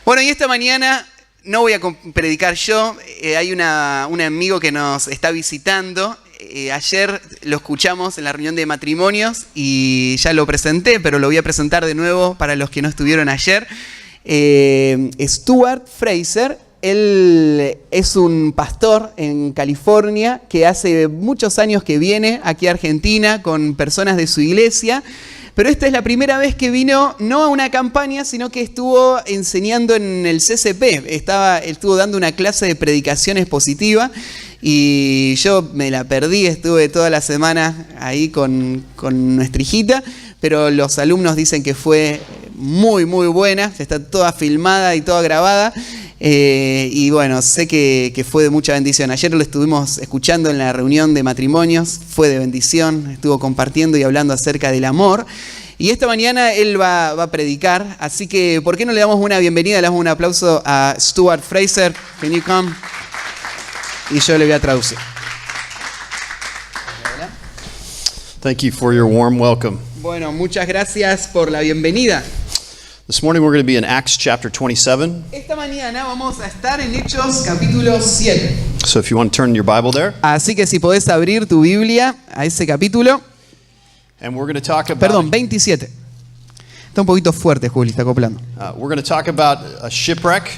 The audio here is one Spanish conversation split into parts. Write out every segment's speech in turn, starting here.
Bueno, y esta mañana no voy a predicar yo, hay un amigo que nos está visitando. Ayer lo escuchamos en la reunión de matrimonios y ya lo presenté, pero lo voy a presentar de nuevo para los que no estuvieron ayer. Stuart Fraser, él es un pastor en California que hace muchos años que viene aquí a Argentina con personas de su iglesia. Pero esta es la primera vez que vino, no a una campaña, sino que estuvo enseñando en el CCP. Estuvo dando una clase de predicación expositiva y yo me la perdí, estuve toda la semana ahí con nuestra hijita, pero los alumnos dicen que fue muy, muy buena, está toda filmada y toda grabada. Y bueno, sé que fue de mucha bendición. Ayer lo estuvimos escuchando en la reunión de matrimonios, fue de bendición, estuvo compartiendo y hablando acerca del amor. Y esta mañana él va a predicar, así que ¿por qué no le damos una bienvenida, le damos un aplauso a Stuart Fraser? Can you come? Y yo le voy a traducir. Thank you for your warm welcome. Bueno, muchas gracias por la bienvenida. This morning we're going to be in Acts chapter 27. Esta mañana vamos a estar en Hechos capítulo 7. So if you want to turn your Bible there. Así que si podés abrir tu Biblia a ese capítulo. And we're going to talk about Perdón, 27. Está un poquito fuerte, Juli, está acoplando. we're going to talk about a shipwreck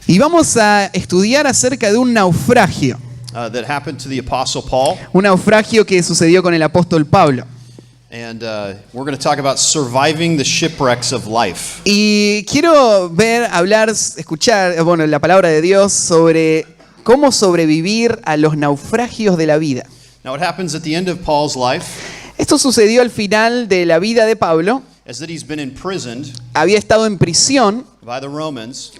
Y vamos a estudiar acerca de un naufragio. that happened to the apostle Paul. Un naufragio que sucedió con el apóstol Pablo. And we're going to talk about surviving the shipwrecks of life. Y quiero escuchar, la palabra de Dios sobre cómo sobrevivir a los naufragios de la vida. Now what happens at the end of Paul's life Esto sucedió al final de la vida de Pablo. is that he's been imprisoned Había estado en prisión by the Romans.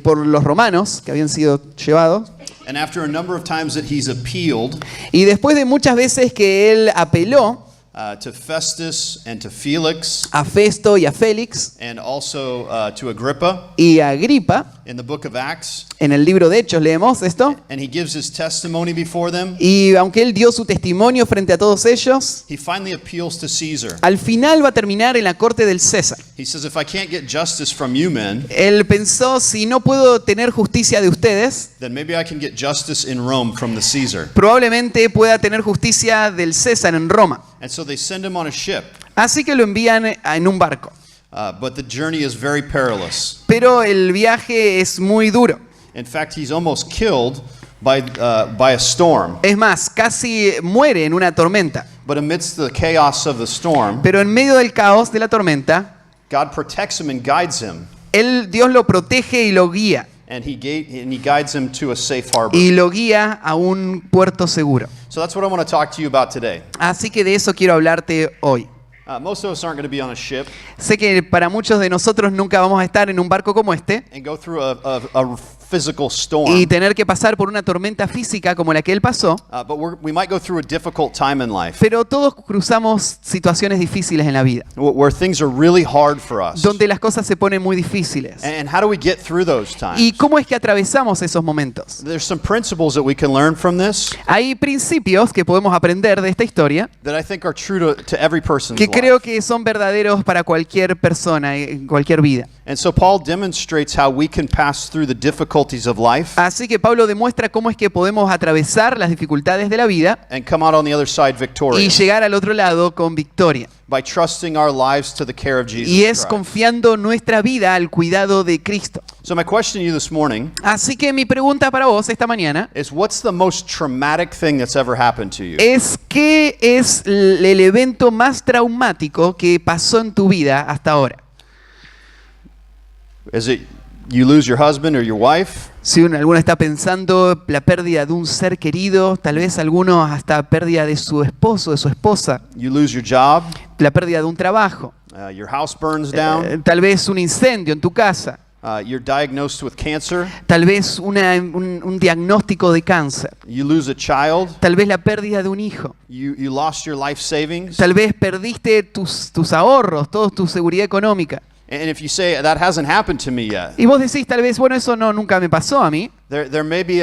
por los romanos que habían sido llevados. And after a number of times that he's appealed Y después de muchas veces que él apeló to Festus and to Felix a Festo y a Félix and also to Agrippa y a Agripa, in the book of Acts, en el libro de Hechos leemos esto, and he gives his testimony before them, y aunque él dio su testimonio frente a todos ellos, he finally appeals to Caesar. al final va a terminar en la corte del César. He says, if I can't get justice from you men, Él pensó, si no puedo tener justicia de ustedes, then maybe I can get justice in Rome from the Caesar. probablemente pueda tener justicia del César en Roma. And so they send him on a ship, Así que lo envían en un barco. but the journey is very perilous. Pero el viaje es muy duro. In fact, he's almost killed by a storm. Es más, casi muere en una tormenta. But amidst the chaos of the storm, Pero en medio del caos de la tormenta, God protects him and guides him, Dios lo protege y lo guía. and he guides him to a safe harbor. Y lo guía a un puerto seguro. So that's what I want to talk to you about today. Así que de eso quiero hablarte hoy. Most of us aren't going to be on a ship Sé que para muchos de nosotros nunca vamos a estar en un barco como este and go through a physical storm. y tener que pasar por una tormenta física como la que él pasó, But we might go through a difficult time in life pero todos cruzamos situaciones difíciles en la vida, where things are really hard for us. donde las cosas se ponen muy difíciles. And how do we get through those ¿Y times? cómo es que atravesamos esos momentos? There's some principles that we can learn from this Hay principios que podemos aprender de esta historia that I think are true to every person's que creo life. que son verdaderos para cualquier persona, en cualquier vida. And so Paul demonstrates how we can pass through the difficulties of life Así que Pablo demuestra cómo es que podemos atravesar las dificultades de la vida and come out on the other side y victorious llegar al otro lado con victoria. by trusting our lives to the care of Jesus Y es Christ. confiando nuestra vida al cuidado de Cristo. So my question to you this morning Así que mi pregunta para vos esta mañana is, what's the most traumatic thing that's ever happened to you? es: ¿qué es el evento más traumático que pasó en tu vida hasta ahora? Is it you lose your husband or your wife? Si alguno está pensando la pérdida de un ser querido, tal vez alguno hasta pérdida de su esposo, de su esposa, You lose your job? la pérdida de un trabajo, Your house burns down? tal vez un incendio en tu casa, You're diagnosed with cancer? tal vez un diagnóstico de cáncer, You lose a child? tal vez la pérdida de un hijo, You lost your life savings? tal vez perdiste tus ahorros, toda tu seguridad económica. And if you say, that hasn't happened to me yet, Y vos decís tal vez, bueno, eso nunca me pasó a mí. there may be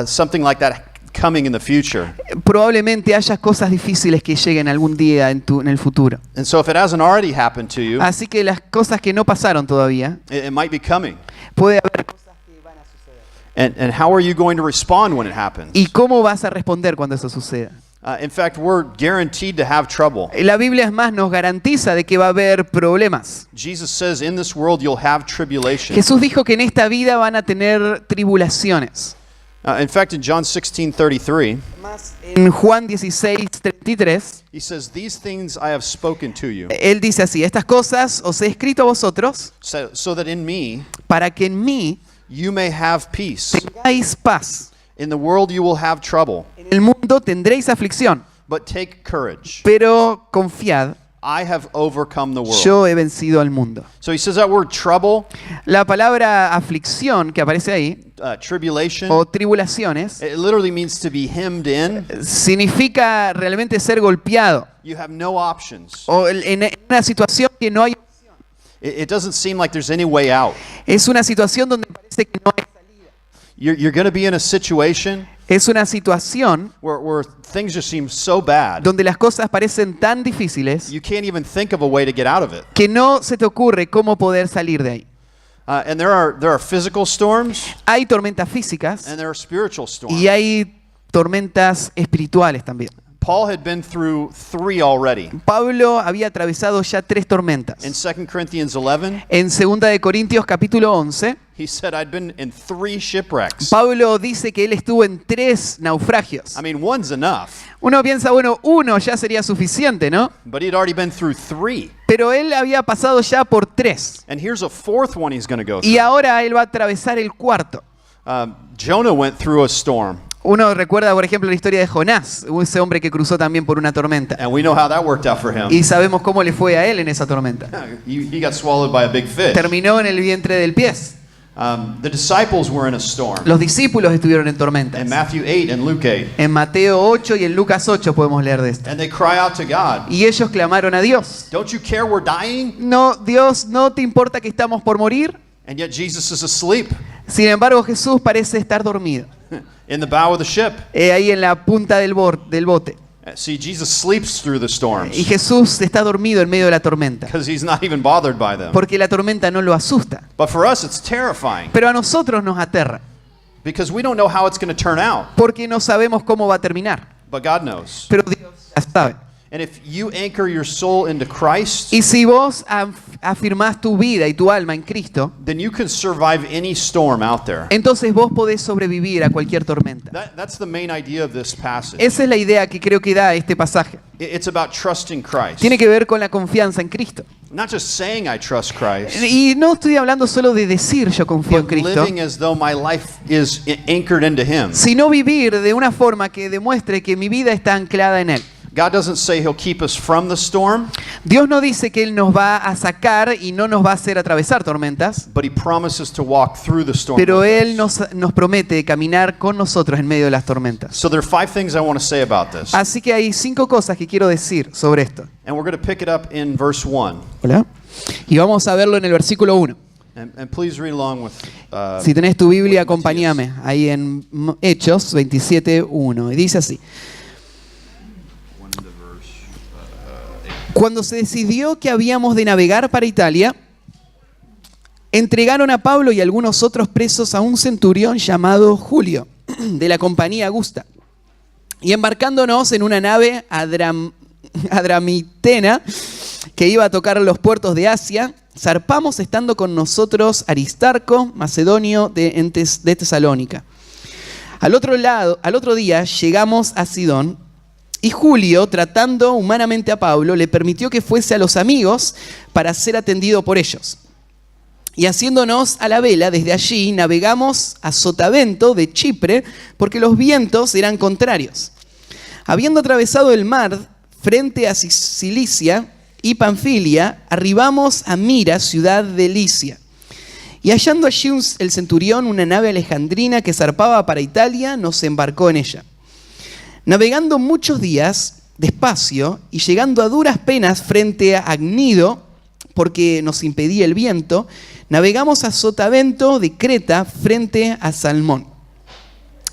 something like that coming in the future. Probablemente haya cosas difíciles que lleguen algún día en el futuro. And so if it hasn't already happened to you, Así que las cosas que no pasaron todavía, it might be coming. puede haber cosas que van a suceder. And how are you going to respond when it happens? ¿Y cómo vas a responder cuando eso suceda? In fact, we're guaranteed to have trouble. La Biblia es más, nos garantiza de que va a haber problemas. Jesus says, in this world you'll have tribulation. Jesús dijo que en esta vida van a tener tribulaciones. In fact, in John 16:33, En Juan 16:33, he says, these things I have spoken to you, Él dice así: estas cosas os he escrito a vosotros so that in me para que en mí you may have peace. tengáis paz. In the world you will have trouble, En el mundo tendréis aflicción, but take courage. pero confiad, I have overcome the world. yo he vencido al mundo. So he says that word trouble, La palabra aflicción que aparece ahí, tribulation, o tribulaciones, it literally means to be hemmed in. significa realmente ser golpeado, You have no options. o en una situación que no hay. It doesn't seem like there's any way out. Es una situación donde parece que no hay. You're going to be in a situation Es una situación where things just seem so bad, donde las cosas parecen tan difíciles you can't even think of a way to get out of it. que no se te ocurre cómo poder salir de ahí. And there are physical storms Hay tormentas físicas and there are spiritual storms. y hay tormentas espirituales también. Paul had been through 3 already. Pablo había atravesado ya 3 tormentas. In 2 Corinthians 11, En 2 de Corintios capítulo 11, he said, I'd been in 3 shipwrecks. Pablo dice que él estuvo en 3 naufragios. I mean, one's enough, Uno piensa, bueno, uno ya sería suficiente, ¿no? but he'd already been through 3. Pero él había pasado ya por 3. And here's a 4th one he's going to go Y through. ahora él va a atravesar el 4. Jonah went through a storm, Uno recuerda, por ejemplo, la historia de Jonás, ese hombre que cruzó también por una tormenta. and we know how that worked out for him. Y sabemos cómo le fue a él en esa tormenta. He got swallowed by a big fish. Terminó en el vientre del pez. The disciples were in a storm. Los discípulos estuvieron en tormentas. In Matthew 8 and Luke 8. En Mateo 8 y en Lucas 8 podemos leer de esto. And they cry out to God, Y ellos clamaron a Dios. don't you care we're dying? No, Dios, ¿no te importa que estamos por morir? And yet Jesus is asleep Sin embargo, Jesús parece estar dormido. in the bow of the ship. Ahí en la punta del bote. See, Jesus sleeps through the storms Y Jesús está dormido en medio de la tormenta. because he's not even bothered by them. Porque la tormenta no lo asusta. But for us, it's terrifying Pero a nosotros nos aterra. because we don't know how it's going to turn out, Porque no sabemos cómo va a terminar. but God knows. Pero Dios ya sabe. And if you anchor your soul into Christ, Y si vos afirmás tu vida y tu alma en Cristo, then you can survive any storm out there. entonces vos podés sobrevivir a cualquier tormenta. That's the main idea of this passage. Esa es la idea que creo que da este pasaje. It's about trusting Christ. Tiene que ver con la confianza en Cristo. Not just saying I trust Christ, Y no estoy hablando solo de decir yo confío en but Cristo, living as though my life is anchored into Him. sino vivir de una forma que demuestre que mi vida está anclada en Él. God doesn't say He'll keep us from the storm, Dios no dice que Él nos va a sacar y no nos va a hacer atravesar tormentas, but He promises to walk through the storm. pero with Él us. nos promete caminar con nosotros en medio de las tormentas. So there are 5 things I want to say about this. Así que hay 5 cosas que quiero decir sobre esto. And we're going to pick it up in verse 1. Hola. Y vamos a verlo en el versículo 1. And please read along with Si tenés tu Biblia, with Matías. acompáñame ahí en Hechos 27:1. Y dice así: Cuando se decidió que habíamos de navegar para Italia, entregaron a Pablo y algunos otros presos a un centurión llamado Julio, de la compañía Augusta. Y embarcándonos en una nave adramitena que iba a tocar los puertos de Asia, zarpamos estando con nosotros Aristarco, macedonio de Tesalónica. Al otro día llegamos a Sidón, y Julio, tratando humanamente a Pablo, le permitió que fuese a los amigos para ser atendido por ellos. Y haciéndonos a la vela, desde allí navegamos a Sotavento de Chipre, porque los vientos eran contrarios. Habiendo atravesado el mar frente a Cilicia y Panfilia, arribamos a Mira, ciudad de Licia. Y hallando allí el centurión una nave alejandrina que zarpaba para Italia, nos embarcó en ella. Navegando muchos días, despacio, y llegando a duras penas frente a Agnido, porque nos impedía el viento, navegamos a Sotavento de Creta frente a Salmón.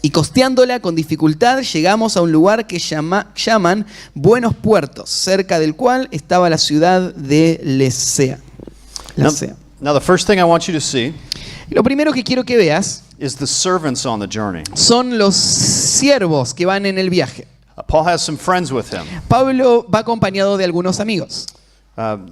Y costeándola con dificultad llegamos a un lugar que llaman Buenos Puertos, cerca del cual estaba la ciudad de Lasea. Now, the first thing I want you to see Lo primero que quiero que veas is the servants on the journey. son los siervos que van en el viaje. Paul has some friends with him. Pablo va acompañado de algunos amigos.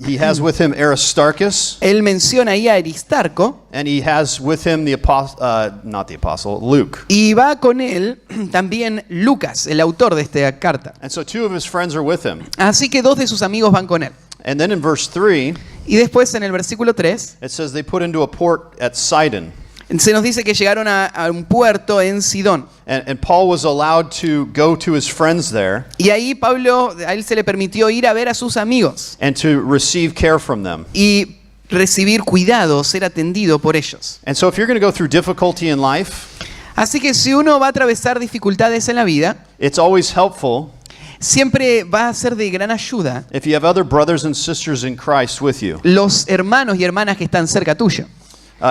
He has with him Aristarchus, Él menciona ahí a Aristarco and he has with him the apostle, not the apostle, Luke. y va con él también Lucas, el autor de esta carta. And so two of his friends are with him. Así que dos de sus amigos van con él. And then in verse 3, Y después en el versículo 3 it says they put into a port at Sidon. se nos dice que llegaron a un puerto en Sidón. And Paul was allowed to go to his friends there Y ahí Pablo, a él se le permitió ir a ver a sus amigos and to receive care from them. y recibir cuidado, ser atendido por ellos. And so if you're going to go through difficulty in life, Así que si uno va a atravesar dificultades en la vida, it's always helpful siempre va a ser de gran ayuda if you have other brothers and sisters in Christ with you. los hermanos y hermanas que están cerca tuyo.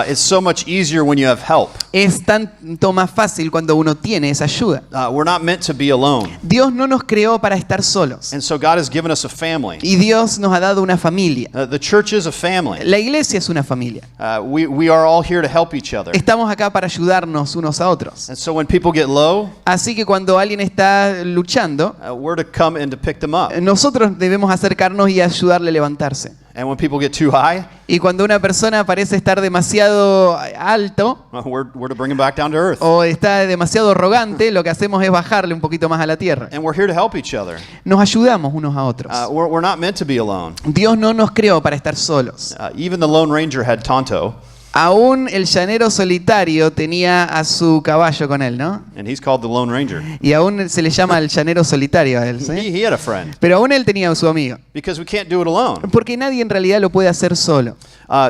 It's so much easier when you have help. Es tanto más fácil cuando uno tiene esa ayuda. We're not meant to be alone. Dios no nos creó para estar solos. And so God has given us a family. Y Dios nos ha dado una familia. The church is a family. La iglesia es una familia. We are all here to help each other. Estamos acá para ayudarnos unos a otros. And so when people get low, Así que cuando alguien está luchando, we're to come and to pick them up. nosotros debemos acercarnos y ayudarle a levantarse. And when people get too high, Y cuando una persona parece estar demasiado alto we're to bring them back down to earth. o está demasiado arrogante, lo que hacemos es bajarle un poquito más a la tierra. And we're here to help each other. Nos ayudamos unos a otros. We're not meant to be alone. Dios no nos creó para estar solos. Even the Lone Ranger had Tonto, Aún el llanero solitario tenía a su caballo con él, ¿no? and he's called the Lone Ranger. Y aún se le llama el llanero solitario a él, ¿sí? He had a friend Pero aún él tenía a su amigo. because we can't do it alone. Porque nadie en realidad lo puede hacer solo.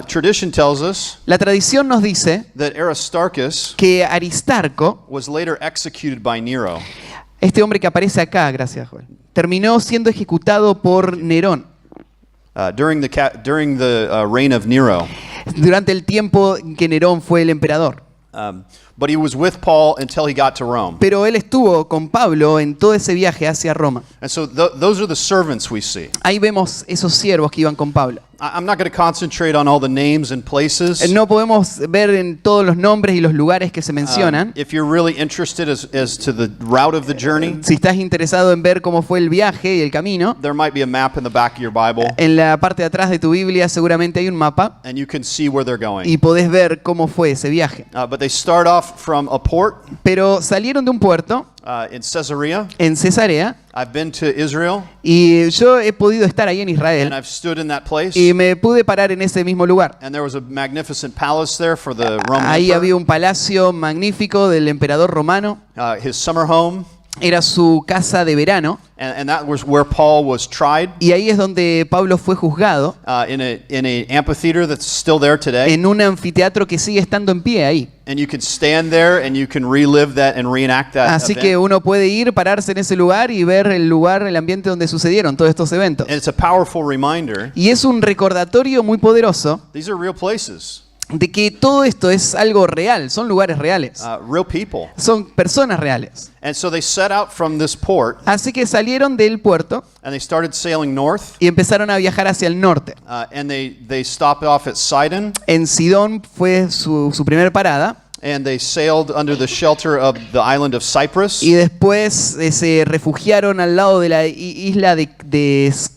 Tradition tells us La tradición nos dice that Aristarchus que Aristarco, was later executed by Nero. este hombre que aparece acá, gracias Joel, terminó siendo ejecutado por Nerón During the reign of Nero. durante el tiempo en que Nerón fue el emperador. But he was with Paul until he got to Rome. Pero él estuvo con Pablo en todo ese viaje hacia Roma. And so those are the servants we see. Ahí vemos esos siervos que iban con Pablo. I'm not going to concentrate on all the names and places. No podemos ver en todos los nombres y los lugares que se mencionan. If you're really interested as to the route of the journey, Si estás interesado en ver cómo fue el viaje y el camino, there might be a map in the back of your Bible, en la parte de atrás de tu Biblia seguramente hay un mapa and you can see where they're going. y podés ver cómo fue ese viaje. But they start off from a port Pero salieron de un puerto in Caesarea. en Cesarea I've been to Israel, y yo he podido estar ahí en and Israel I've stood in that place. y me pude parar en ese mismo lugar. And there was a magnificent palace there for the Roman Ahí emperor. había un palacio magnífico del emperador romano. His summer home, Era su casa de verano and that was where Paul was tried y ahí es donde Pablo fue juzgado in a amphitheater that's still there today. en un anfiteatro que sigue estando en pie ahí. And you can stand there and you can relive that and reenact that Así event. que uno puede ir, pararse en ese lugar y ver el lugar, el ambiente donde sucedieron todos estos eventos. And it's a powerful reminder. Y es un recordatorio muy poderoso These are real places, de que todo esto es algo real, son lugares reales, real people. son personas reales. And so they set out from this port Así que salieron del puerto and they started sailing north. y empezaron a viajar hacia el norte. And they stopped off at Sidon En Sidón fue su primer parada and they sailed under the shelter of the island of Cyprus. y después se refugiaron al lado de la isla de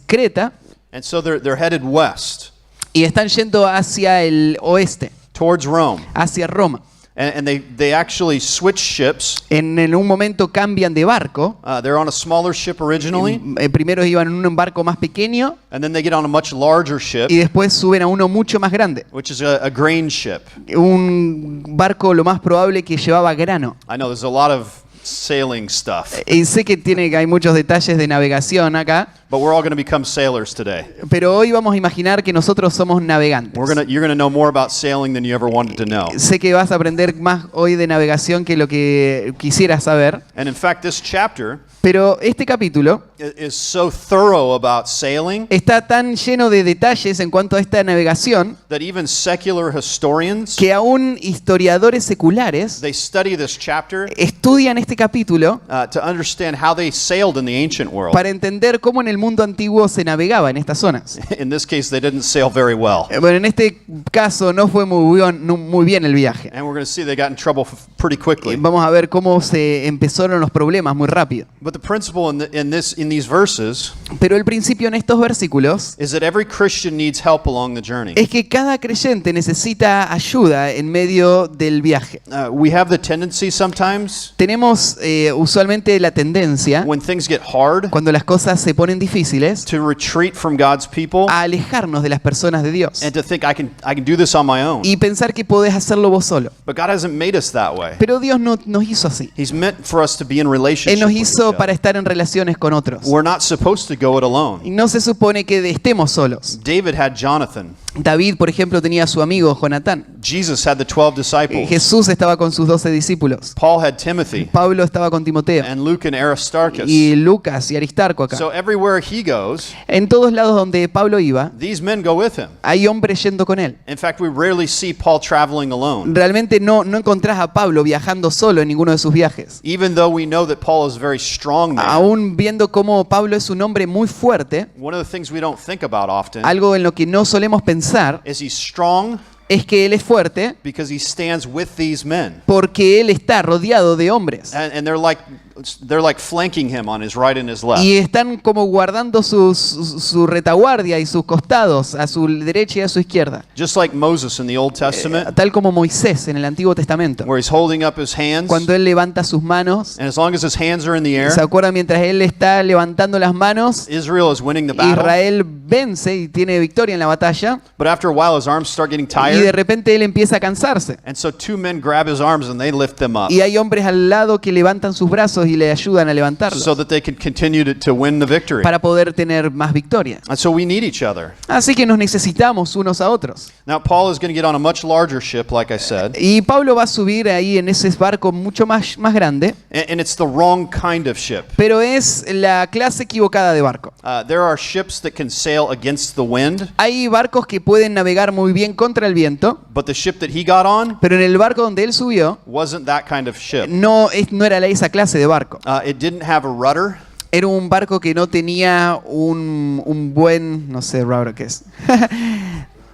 Creta And so they're headed west y están yendo hacia el oeste, towards Rome. hacia Roma. And they actually switch ships. En un momento cambian de barco. They're on a smaller ship originally, Primero iban en un barco más pequeño and then they get on a much larger ship, y después suben a uno mucho más grande. which is a grain ship. Un barco lo más probable que llevaba grano. I know there's a lot of sailing stuff. Y sé que hay muchos detalles de navegación acá, but we're all going to become sailors today. pero hoy vamos a imaginar que nosotros somos navegantes. You're going to know more about sailing than you ever wanted to know. Sé que vas a aprender más hoy de navegación que lo que quisieras saber, And in fact, this chapter pero este capítulo is so thorough about sailing está tan lleno de detalles en cuanto a esta navegación that even secular historians, que aún historiadores seculares they study this chapter estudian este capítulo to understand how they sailed in the ancient world. para entender cómo en el mundo antiguo se navegaba en estas zonas. In this case, they didn't sail very well. Bueno, en este caso no fue muy bien el viaje. And we're going to see they got in trouble pretty quickly. Vamos a ver cómo se empezaron los problemas muy rápido. But the principle in these verses Pero el principio en estos versículos is that every Christian needs help along the journey. es que cada creyente necesita ayuda en medio del viaje. We have the tendency sometimes Tenemos usualmente la tendencia, when things get hard cuando las cosas se ponen difíciles, to retreat from God's people a alejarnos de las personas de Dios and to think I can do this on my own. y pensar que podés hacerlo vos solo. But God hasn't made us that way. Pero Dios no nos hizo así. He's meant for us to be in Él relationship nos with each hizo other. para estar en relaciones con otros. We're not supposed to go it alone. Y no se supone que estemos solos. David had Jonathan. David, por ejemplo, tenía a su amigo Jonatán. Jesus had the 12 disciples. Jesús estaba con sus 12 discípulos. Paul had Timothy. Pablo estaba con Timoteo. And Luke and Aristarchus. Y Lucas y Aristarco acá. So everywhere he goes, En todos lados donde Pablo iba, these men go with him. hay hombres yendo con él. In fact, we rarely see Paul traveling alone. Realmente no encontrás a Pablo viajando solo en ninguno de sus viajes. Even though we know that Paul is a very strong man, Aún viendo cómo Pablo es un hombre muy fuerte, one of the things we don't think about often algo en lo que no solemos pensar is he's strong es que él es fuerte because he stands with these men. porque él está rodeado de hombres. And they're like flanking him on his right and his left. Y están como guardando su retaguardia y sus costados a su derecha y a su izquierda. Just like Moses in the Old Testament, Tal como Moisés en el Antiguo Testamento. where he's holding up his hands, Cuando él levanta sus manos, and as long as his hands are in the air, ¿se acuerdan? Mientras él está levantando las manos, Israel is winning the battle. Israel vence y tiene victoria en la batalla. But after a while, his arms start getting Y de tired, repente él empieza a cansarse. and so two men grab his arms and they lift them up Y hay hombres al lado que levantan sus brazos y le ayudan a levantarlos so that they can continue to win the victory. para poder tener más victoria. And so we need each other. Así que nos necesitamos unos a otros. Now, Paul is going to get on a much larger ship, like I said, Y Pablo va a subir ahí en ese barco mucho más grande, and it's the wrong kind of ship. pero es la clase equivocada de barco. There are ships that can sail against the wind, Hay barcos que pueden navegar muy bien contra el viento, but the ship that he got on pero en el barco donde él subió wasn't that kind of ship. no era esa clase de barco. It didn't have a rudder. Era un barco que no tenía un buen, no sé, rudder qué es.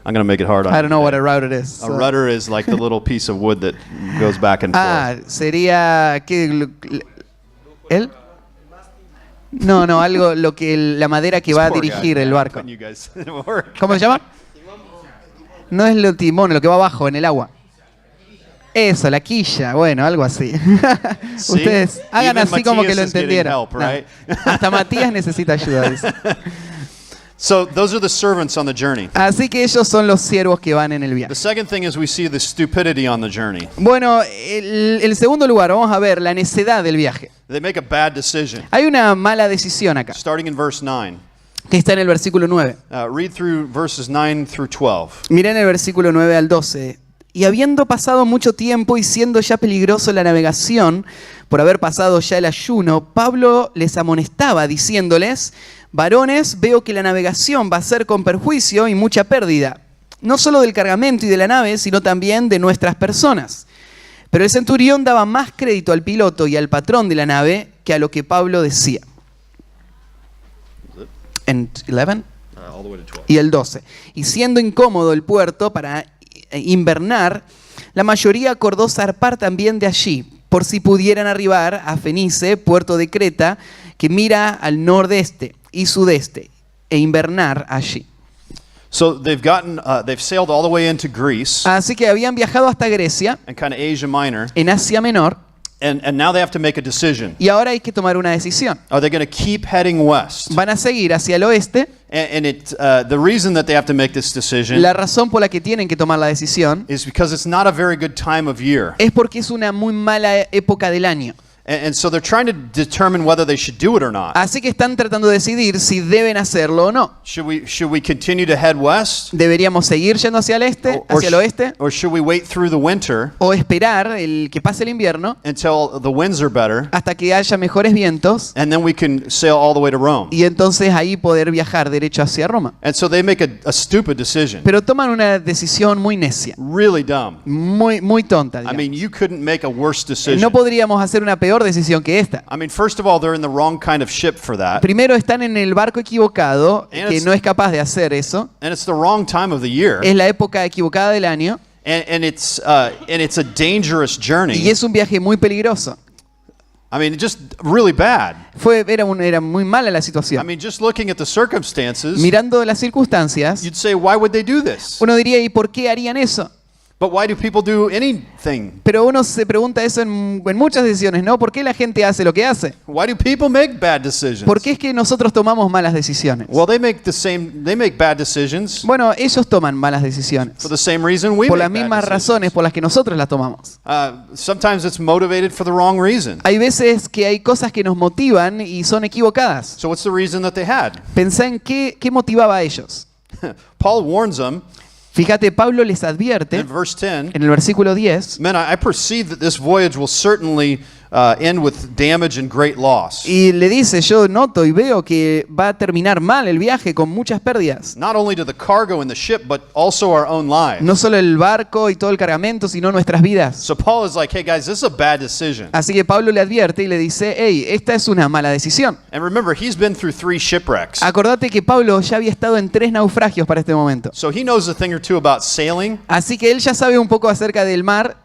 I'm going to make it hard on I don't know you. what a rudder is. A rudder is like the little piece of wood that goes back and forth. Sería ¿qué? ¿Él? No, algo la madera que va a Poor guy. dirigir el barco. Putting you guys to work. ¿Cómo se llama? No es el timón, lo que va abajo en el agua. Eso, la quilla, bueno, algo así. See? Ustedes hagan Even así como que Matías lo is getting entendieron. help, right? No. Hasta Matías necesita ayuda. Dice. So those are the servants on the journey. Así que ellos son los siervos que van en el The viaje. second thing is we see the stupidity on the journey. Bueno, el segundo lugar, vamos a ver la necedad del viaje. They make a bad decision. Hay una mala decisión acá, Starting in verse 9. que está en el versículo 9. Read through verses 9 through 12. Miren el versículo 9 al 12. Y habiendo pasado mucho tiempo y siendo ya peligroso la navegación, por haber pasado ya el ayuno, Pablo les amonestaba diciéndoles: varones, veo que la navegación va a ser con perjuicio y mucha pérdida, no solo del cargamento y de la nave, sino también de nuestras personas. Pero el centurión daba más crédito al piloto y al patrón de la nave que a lo que Pablo decía. En 11 All the way to 12. y el 12. Y siendo incómodo el puerto para invernar, la mayoría acordó zarpar también de allí, por si pudieran arribar a Fenice, puerto de Creta, que mira al nordeste y sudeste, e invernar allí. So they've sailed all the way into Greece Así que habían viajado hasta Grecia, and kind of Asia Minor, en Asia Menor, and now they have to make a decision. y ahora hay que tomar una decisión. Are they going to keep heading west? Van a seguir hacia el oeste. The reason that they have to make this decision La razón por la que tienen que tomar la decisión is because it's not a very good time of year. es porque es una muy mala época del año. And so they're trying to determine whether they should do it or not. Así que están tratando de decidir si deben hacerlo o no. Should we continue to head west? ¿Deberíamos seguir yendo hacia el este, hacia el oeste? Or should we wait through the winter ¿O esperar que pase el invierno until the winds are better, hasta que haya mejores vientos and then we can sail all the way to Rome? y entonces ahí poder viajar derecho hacia Roma? And so they make a stupid decision. Pero toman una decisión muy necia, Really dumb. muy tonta, I digamos. mean, you couldn't make a worse decision. No podríamos hacer una peor decisión que esta. I mean, first of all, they're in the wrong kind of ship for that. Primero están en el barco equivocado, And que it's- no es capaz de hacer eso. And it's the wrong time of the year. Es la época equivocada del año And it's a dangerous y journey. es un viaje muy peligroso. I mean, just really bad. Era muy mala la I situación. mean, just looking at the circumstances, Mirando las circunstancias, you'd say, why would they do this? uno diría, ¿y por qué harían eso? But why do people do anything? Pero uno se pregunta eso en muchas decisiones, ¿no? ¿Por qué la gente hace lo que hace? Why do people make bad decisions? ¿Por qué es que nosotros tomamos malas decisiones? Well, they make bad decisions Bueno, ellos toman malas decisiones for the same reason we por las make bad mismas decisions. razones por las que nosotros las tomamos. Sometimes it's motivated for the wrong reason. Hay veces que hay cosas que nos motivan y son equivocadas. So what's the reason that they had? Pensá en qué motivaba a ellos. Paul warns them Fíjate, Pablo les advierte in verse 10, en el versículo 10 men, I perceive that this voyage will certainly end with damage and great loss. y le dice, yo noto y veo que va a terminar mal el viaje con muchas pérdidas. Not only to the cargo in the ship, but also our own lives. No solo el barco y todo el cargamento, sino nuestras vidas. So Paul is like, hey guys, this is a bad decision. Así que Pablo le advierte y le dice, hey, esta es una mala decisión. And remember, he's been through 3 shipwrecks. Acordate que Pablo ya había estado en 3 naufragios para este momento. So he knows a thing or two about sailing, Así que él ya sabe un poco acerca del mar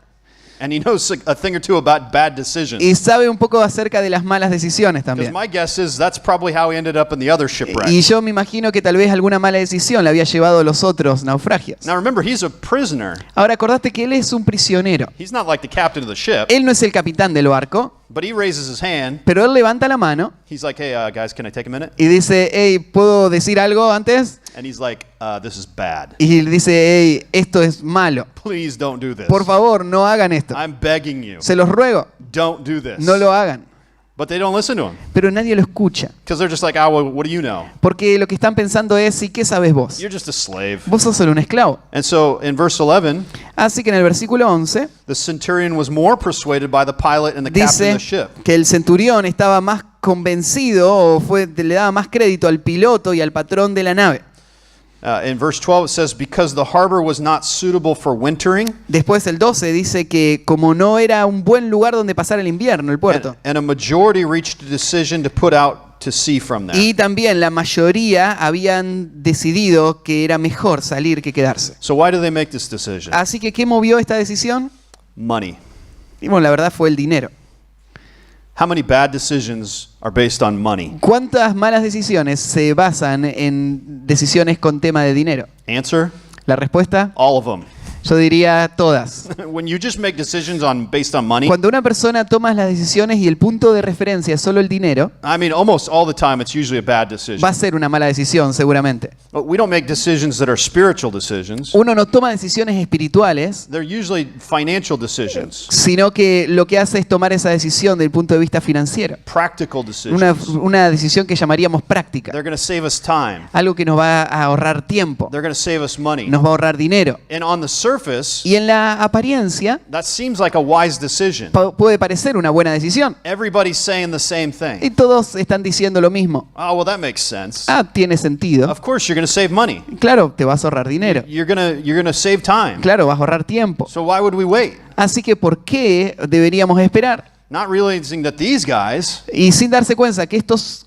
and he knows a thing or two about bad decisions. y sabe un poco acerca de las malas decisiones Because también. my guess is that's probably how he ended up in the other shipwreck. Y yo me imagino que tal vez alguna mala decisión le había llevado a los otros naufragios. Now remember, he's a prisoner. Ahora acordate que él es un prisionero. He's not like the captain of the ship, Él no es el capitán del barco, but he raises his hand. pero él levanta la mano He's like, hey guys, can I take a minute? y dice, hey, ¿puedo decir algo antes? And he's like, this is bad. Y le dice, hey, esto es malo. Please don't do this. Por favor, no hagan esto. I'm begging you, Se los ruego, don't do this. no lo hagan. But they don't listen to him Pero nadie lo escucha. because they're just like, oh, well, what do you know? Porque lo que están pensando es, ¿y qué sabes vos? You're just a slave. Vos sos solo un esclavo. And so in verse 11, Así que en el versículo 11 the centurion was more persuaded by the pilot and the captain dice of the ship. que el centurión estaba más convencido o le daba más crédito al piloto y al patrón de la nave. In verse 12 it says, because the harbor was not suitable for wintering, Después el 12 dice que como no era un buen lugar donde pasar el invierno, el puerto. and a majority reached a decision to put out to sea from there. Y también la mayoría habían decidido que era mejor salir que quedarse. So why do they make this decision? Así que, ¿qué movió esta decisión? Money. Y bueno, la verdad fue el dinero. How many bad decisions are based on money? ¿Cuántas malas decisiones se basan en decisiones con tema de dinero? Answer, La respuesta, all of them. yo diría todas. When you just make decisions based on money, Cuando una persona toma las decisiones y el punto de referencia es solo el dinero, I mean, almost all the time it's usually a bad decision. va a ser una mala decisión seguramente. But we don't make decisions that are spiritual decisions. Uno no toma decisiones espirituales, They're usually financial decisions, sino que lo que hace es tomar esa decisión desde el punto de vista financiero. practical decisions. Una decisión que llamaríamos práctica. They're going to save us time. Algo que nos va a ahorrar tiempo, They're going to save us money. nos va a ahorrar dinero. And on the surface, Y en la apariencia that seems like a wise decision. puede parecer una buena decisión. Everybody's saying the same Y thing. todos están diciendo lo mismo. Oh, well, that makes sense. Ah, tiene sentido. Of course, you're going to save money. Claro, te vas a ahorrar dinero. You're going to save time. Claro, vas a ahorrar tiempo. So why would we wait? Así que, ¿por qué deberíamos esperar? Not realizing that these guys, Y sin darse cuenta que estos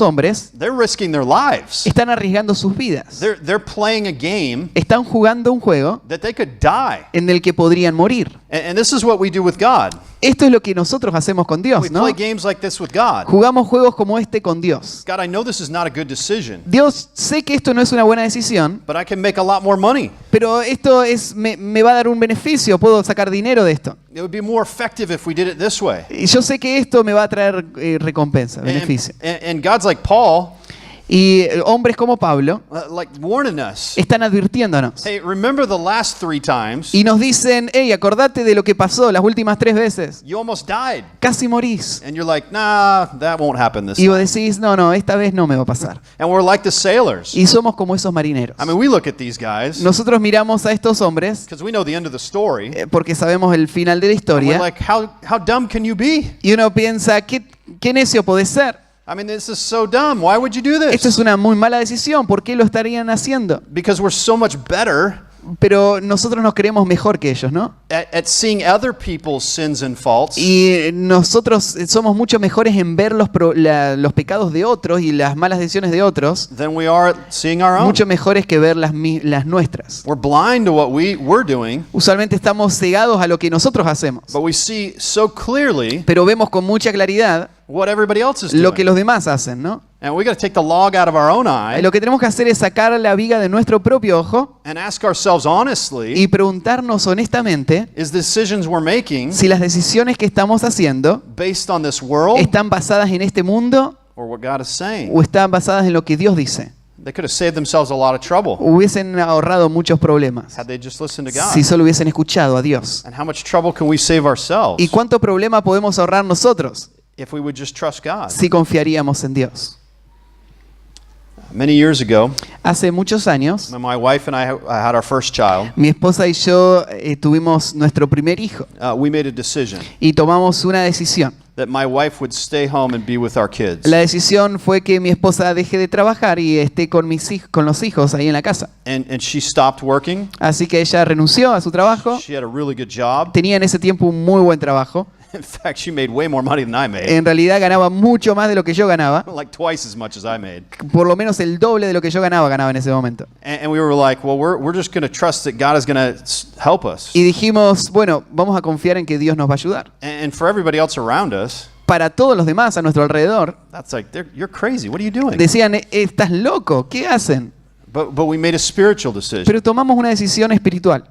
hombres they're risking their lives. están arriesgando sus vidas. They're playing a game Están jugando un juego that they could die. en el que podrían morir. And this is what we do with God. Esto es lo que nosotros hacemos con We Dios, ¿no? play games like this with God. Jugamos juegos como este con Dios. God, I know this is not a good decision, Dios, sé que esto no es una buena decisión, but I can make a lot more money. pero esto me va a dar un beneficio, puedo sacar dinero de esto. It would be more effective if we did it this way. Y yo sé que esto me va a traer recompensa, beneficio. And God's like, Paul, Y hombres como Pablo like warning us. están advirtiéndonos. Hey, remember the last 3 times Y nos dicen, hey, acordate de lo que pasó las últimas 3 veces. you almost died. Casi morís. And you're like, nah, that won't happen this Y vos time. decís, no, esta vez no me va a pasar. And we're like the sailors. Y somos como esos marineros. I mean, we look at these guys Nosotros miramos a estos hombres because we know the end of the story. porque sabemos el final de la And we're historia. like, how dumb can you be? Y uno piensa, ¿qué necio podés ser? I mean, this is so dumb. Why would you do Esto es this? una muy mala decisión. ¿Por qué lo estarían haciendo? Because we're so much better Pero nosotros nos creemos mejor que ellos, ¿no? at seeing other people's sins and faults Y nosotros somos mucho mejores en ver los pecados de otros y las malas decisiones de otros, than we are at seeing our own. mucho mejores que ver las nuestras. We're blind to what we're doing, Usualmente estamos cegados a lo que nosotros hacemos, but we see so clearly pero vemos con mucha claridad what everybody else is lo que doing. los demás hacen, ¿no? And we got to take the log out of our own eye Lo que tenemos que hacer es sacar la viga de nuestro propio ojo and ask ourselves honestly, y preguntarnos honestamente is the decisions we're making si las decisiones que estamos haciendo based on this world están basadas en este mundo or what God is saying? o están basadas en lo que Dios dice. They could have saved themselves a lot of trouble Hubiesen ahorrado muchos problemas had they just listened to God. si solo hubiesen escuchado a Dios. And how much trouble can we save ourselves ¿Y cuánto problema podemos ahorrar nosotros if we would just trust God? si confiaríamos en Dios? Many years ago, Hace muchos años, when my wife and I had our first child, mi esposa y yo tuvimos nuestro primer hijo we made a decision y tomamos una decisión. that my wife would stay home and be with our kids. La decisión fue que mi esposa deje de trabajar y esté con los hijos ahí en la casa. And she stopped working. Así que ella renunció a su trabajo. She had a really good job. Tenía en ese tiempo un muy buen trabajo. In fact, she made way more money than I made. En realidad ganaba mucho más de lo que yo ganaba. Like twice as much as I made. Por lo menos el doble de lo que yo ganaba en ese momento. And we were like, well, we're just going to trust that God is going to help us. Y dijimos, bueno, vamos a confiar en que Dios nos va a ayudar. And for everybody else around us, Para todos los demás a nuestro alrededor, that's like, you're crazy. What are you doing? decían, estás loco, ¿qué hacen? But we made a spiritual decision. Pero tomamos una decisión espiritual.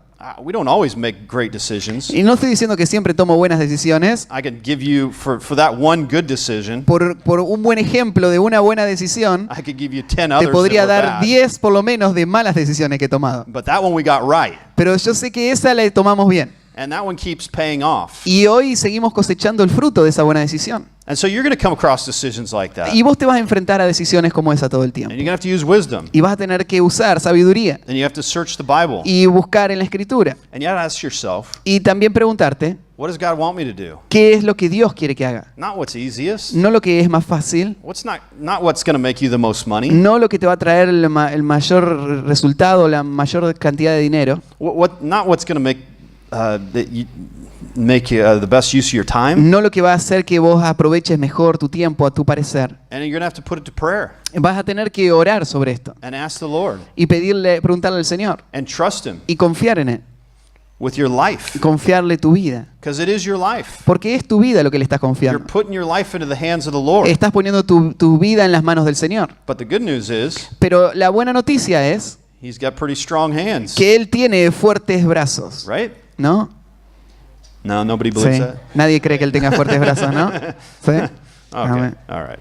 We don't always make great decisions. Y no estoy diciendo que siempre tomo buenas decisiones. I can give you, for that one good decision, Por un buen ejemplo de una buena decisión, I could give you 10 te others podría that were dar bad. 10 por lo menos de malas decisiones que he tomado. But that one we got right. Pero yo sé que esa la tomamos bien. And that one keeps paying off. Y hoy seguimos cosechando el fruto de esa buena decisión. And so you're going to come across decisions like that. Y vos te vas a enfrentar a decisiones como esa todo el tiempo. And you're going to have to use wisdom. Y vas a tener que usar sabiduría And you have to search the Bible. y buscar en la Escritura. And you have to ask yourself, Y también preguntarte, what does God want me to do? ¿qué es lo que Dios quiere que haga? Not what's easiest. No lo que es más fácil, Not what's going to make you the most money. no lo que te va a traer el mayor resultado, la mayor cantidad de dinero. Not what's going to make the best use of your time. No lo que va a hacer que vos aproveches mejor tu tiempo a tu parecer. And you're going to have to put it to prayer Vas a tener que orar sobre esto and ask the Lord y preguntarle al Señor and trust Him y confiar en Él, with your life. confiarle tu vida. Because it is your life. Porque es tu vida lo que le estás You're confiando. putting your life into the hands of the Lord. Estás poniendo tu vida en las manos del Señor. But the good news is, Pero la buena noticia es He's got pretty strong hands. que Él tiene fuertes brazos, Right? ¿no? No, nobody believes Sí. that? Nadie cree que Él tenga fuertes brazos, ¿no? Sí. Okay. Amén. All right.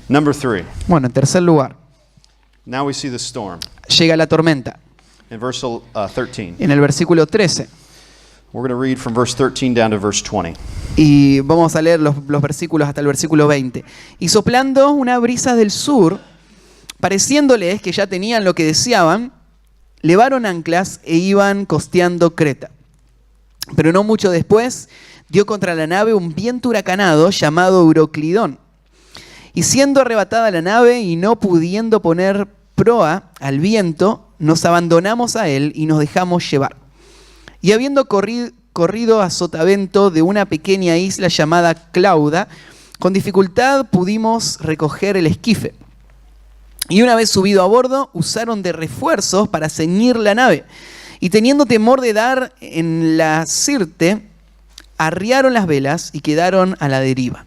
Number 3. Bueno, en tercer lugar, Now we see the storm. llega la tormenta. In verse 13. En el versículo 13. We're going to read from verse 13 down to verse 20. Y vamos a leer los versículos hasta el versículo 20. Y soplando una brisa del sur, pareciéndoles que ya tenían lo que deseaban, levaron anclas e iban costeando Creta. Pero no mucho después, dio contra la nave un viento huracanado llamado Euroclidón. Y siendo arrebatada la nave y no pudiendo poner proa al viento, nos abandonamos a él y nos dejamos llevar. Y habiendo corrido a sotavento de una pequeña isla llamada Clauda, con dificultad pudimos recoger el esquife. Y una vez subido a bordo, usaron de refuerzos para ceñir la nave. Y teniendo temor de dar en la sirte, arriaron las velas y quedaron a la deriva.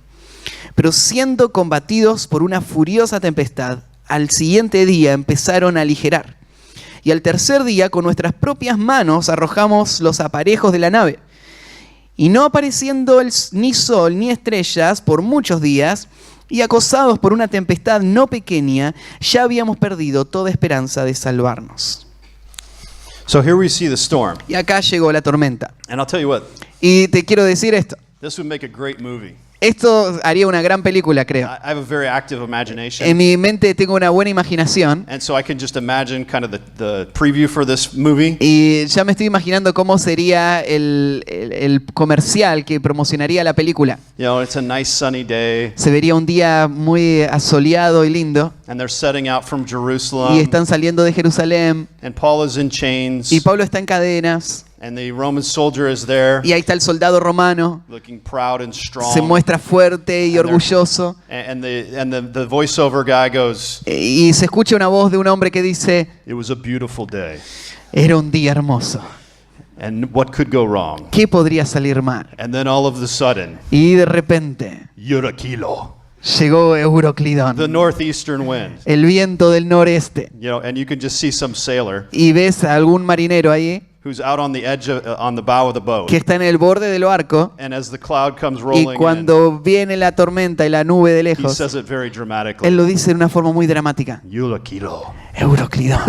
Pero siendo combatidos por una furiosa tempestad, al siguiente día empezaron a aligerar. Y al tercer día, con nuestras propias manos, arrojamos los aparejos de la nave. Y no apareciendo ni sol ni estrellas por muchos días, Y acosados por una tempestad no pequeña, ya habíamos perdido toda esperanza de salvarnos. So here we see the storm. Y acá llegó la tormenta. And I'll tell you what, Y te quiero decir esto. this would make a great movie. Esto haría una gran película, creo. I have a very active imagination. En mi mente tengo una buena imaginación. And so I can just imagine kind of the preview for this movie. Y ya me estoy imaginando cómo sería el comercial que promocionaría la película. You know, it's a nice sunny day, Se vería un día muy asoleado y lindo. and they're setting out from Y Jerusalem, están saliendo de Jerusalén. and Paul is in chains, Y Pablo está en cadenas. and the Roman soldier is there, Y ahí está el soldado romano. looking proud and strong. Se muestra fuerte y orgulloso. And the voiceover guy goes, Y se escucha una voz de un hombre que dice, "It was a beautiful day, era un día hermoso. and what could go wrong?" ¿Qué podría salir mal? And then all of a sudden, Y de repente Eurakilo, llegó the Euroclidón, northeastern wind. el viento del noreste. You know, and you can just see some sailor Y ves a algún marinero ahí who's out on the edge of, on the bow of the boat. que está en el borde del barco. And as the cloud comes Y rolling in, cuando viene la tormenta y la nube de he lejos, says it very dramatically. él lo dice de una forma muy dramática. Eurakilo. Euroclidón.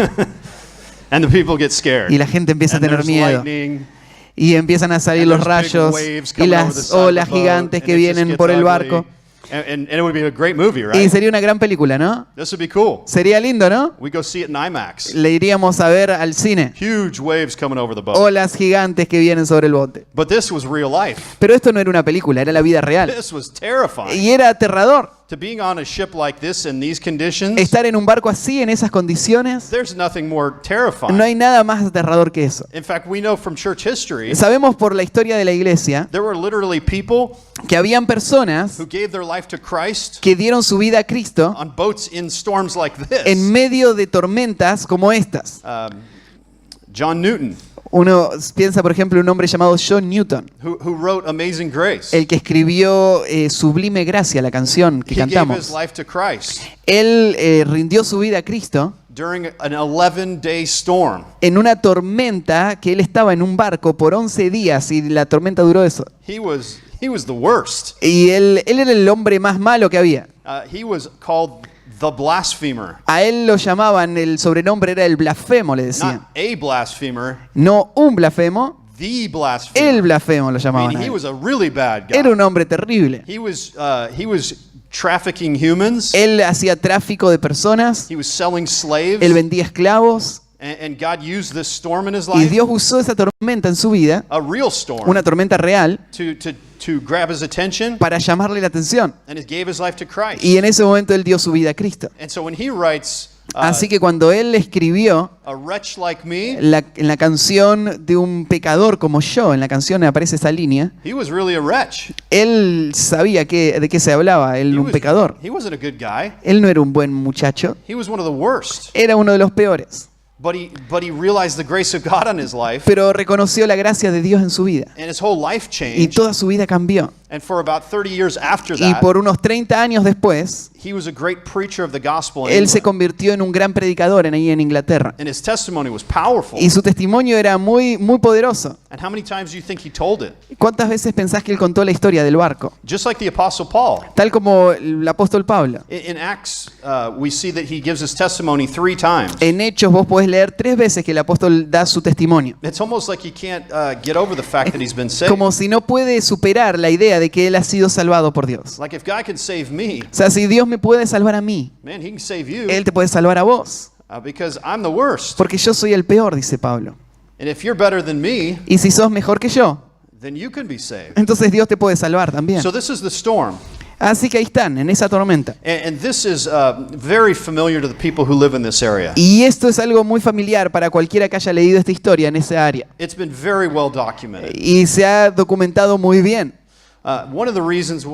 And the people get scared. Y la gente empieza a And tener there's miedo. lightning, Y empiezan a salir and los there's big rayos waves y coming over the las side of the olas boat, gigantes and que it just vienen gets por el ugly. barco. And it would be a great movie, Y right? sería una gran película, ¿no? This would be cool. Sería lindo, ¿no? We go see it in IMAX. Le iríamos a ver al cine. Huge waves coming over the boat. Olas gigantes que vienen sobre el bote. But this was real life. Pero esto no era una película, era la vida real. This was terrifying. Y era aterrador. To being on a ship like this in these conditions, Estar en un barco así, en esas condiciones, there's nothing more terrifying. no hay nada más aterrador que eso. In fact, we know from church history, Sabemos por la historia de la iglesia there were literally people que habían personas who gave their life to Christ que dieron su vida a Cristo on boats in storms like this. en medio de tormentas como estas. John Newton, Uno piensa, por ejemplo, en un hombre llamado John Newton, who wrote Amazing Grace. el que escribió Sublime Gracia, la canción que He gave his cantamos. life to Christ Él rindió su vida a Cristo during an 11-day storm. en una tormenta que él estaba en un barco por 11 días y la tormenta duró eso. He was the worst. Y él era el hombre más malo que había. He was called the blasphemer. A él lo llamaban, el sobrenombre era el blasfemo, le decían. Not a blasphemer, No un blasfemo, the blasphemer. el blasfemo lo I llamaban. mean, a he él. was a really bad guy. Era un hombre terrible. He was trafficking humans. Él hacía tráfico de personas, He was selling slaves. él vendía esclavos And God used this storm in his y life, Dios usó esa tormenta en su vida, a real storm, una tormenta real, to grab his attention, para llamarle la atención. and he gave his life to Christ. Y en ese momento él dio su vida a Cristo. And so when he writes, Así que cuando él escribió a wretch like me, en la canción de un pecador como yo, en la canción aparece esa línea, he was really a wretch. él sabía de qué se hablaba, él un pecador. He wasn't a good guy. Él no era un buen muchacho, He was one of the worst. era uno de los peores. But he realized the grace of God on his life, Pero reconoció la gracia de Dios en su vida. and his whole life Y changed. toda su vida cambió. And for about 30 years after Y that, por unos 30 años después, he was a great preacher of the gospel in él se England. convirtió en un gran predicador ahí en Inglaterra. And his testimony was powerful. Y su testimonio era muy, muy poderoso. And how many times do you think he told it? ¿Cuántas veces pensás que él contó la historia del barco? Just like the Apostle Paul. Tal como el apóstol Pablo. In Acts, we see that he gives his testimony 3 times. En Hechos vos podés leer 3 veces que el apóstol da su testimonio. It's almost like he can't get over the fact that he's been saved. Como si no puede superar la idea de que él ha sido salvado por Dios. Like if God can save me, O sea, si Dios me puede salvar a mí, man, he can save you Él te puede salvar a vos. because I'm the worst. Porque yo soy el peor, dice Pablo. And if you're better than me, Y si sos mejor que yo, then you can be saved. entonces Dios te puede salvar también. So this is the storm. Así que ahí están, en esa tormenta. And this is very familiar to the people who live in this area. Y esto es algo muy familiar para cualquiera que haya leído esta historia en esa área. It's been very well documented. Y se ha documentado muy bien. One of the reasons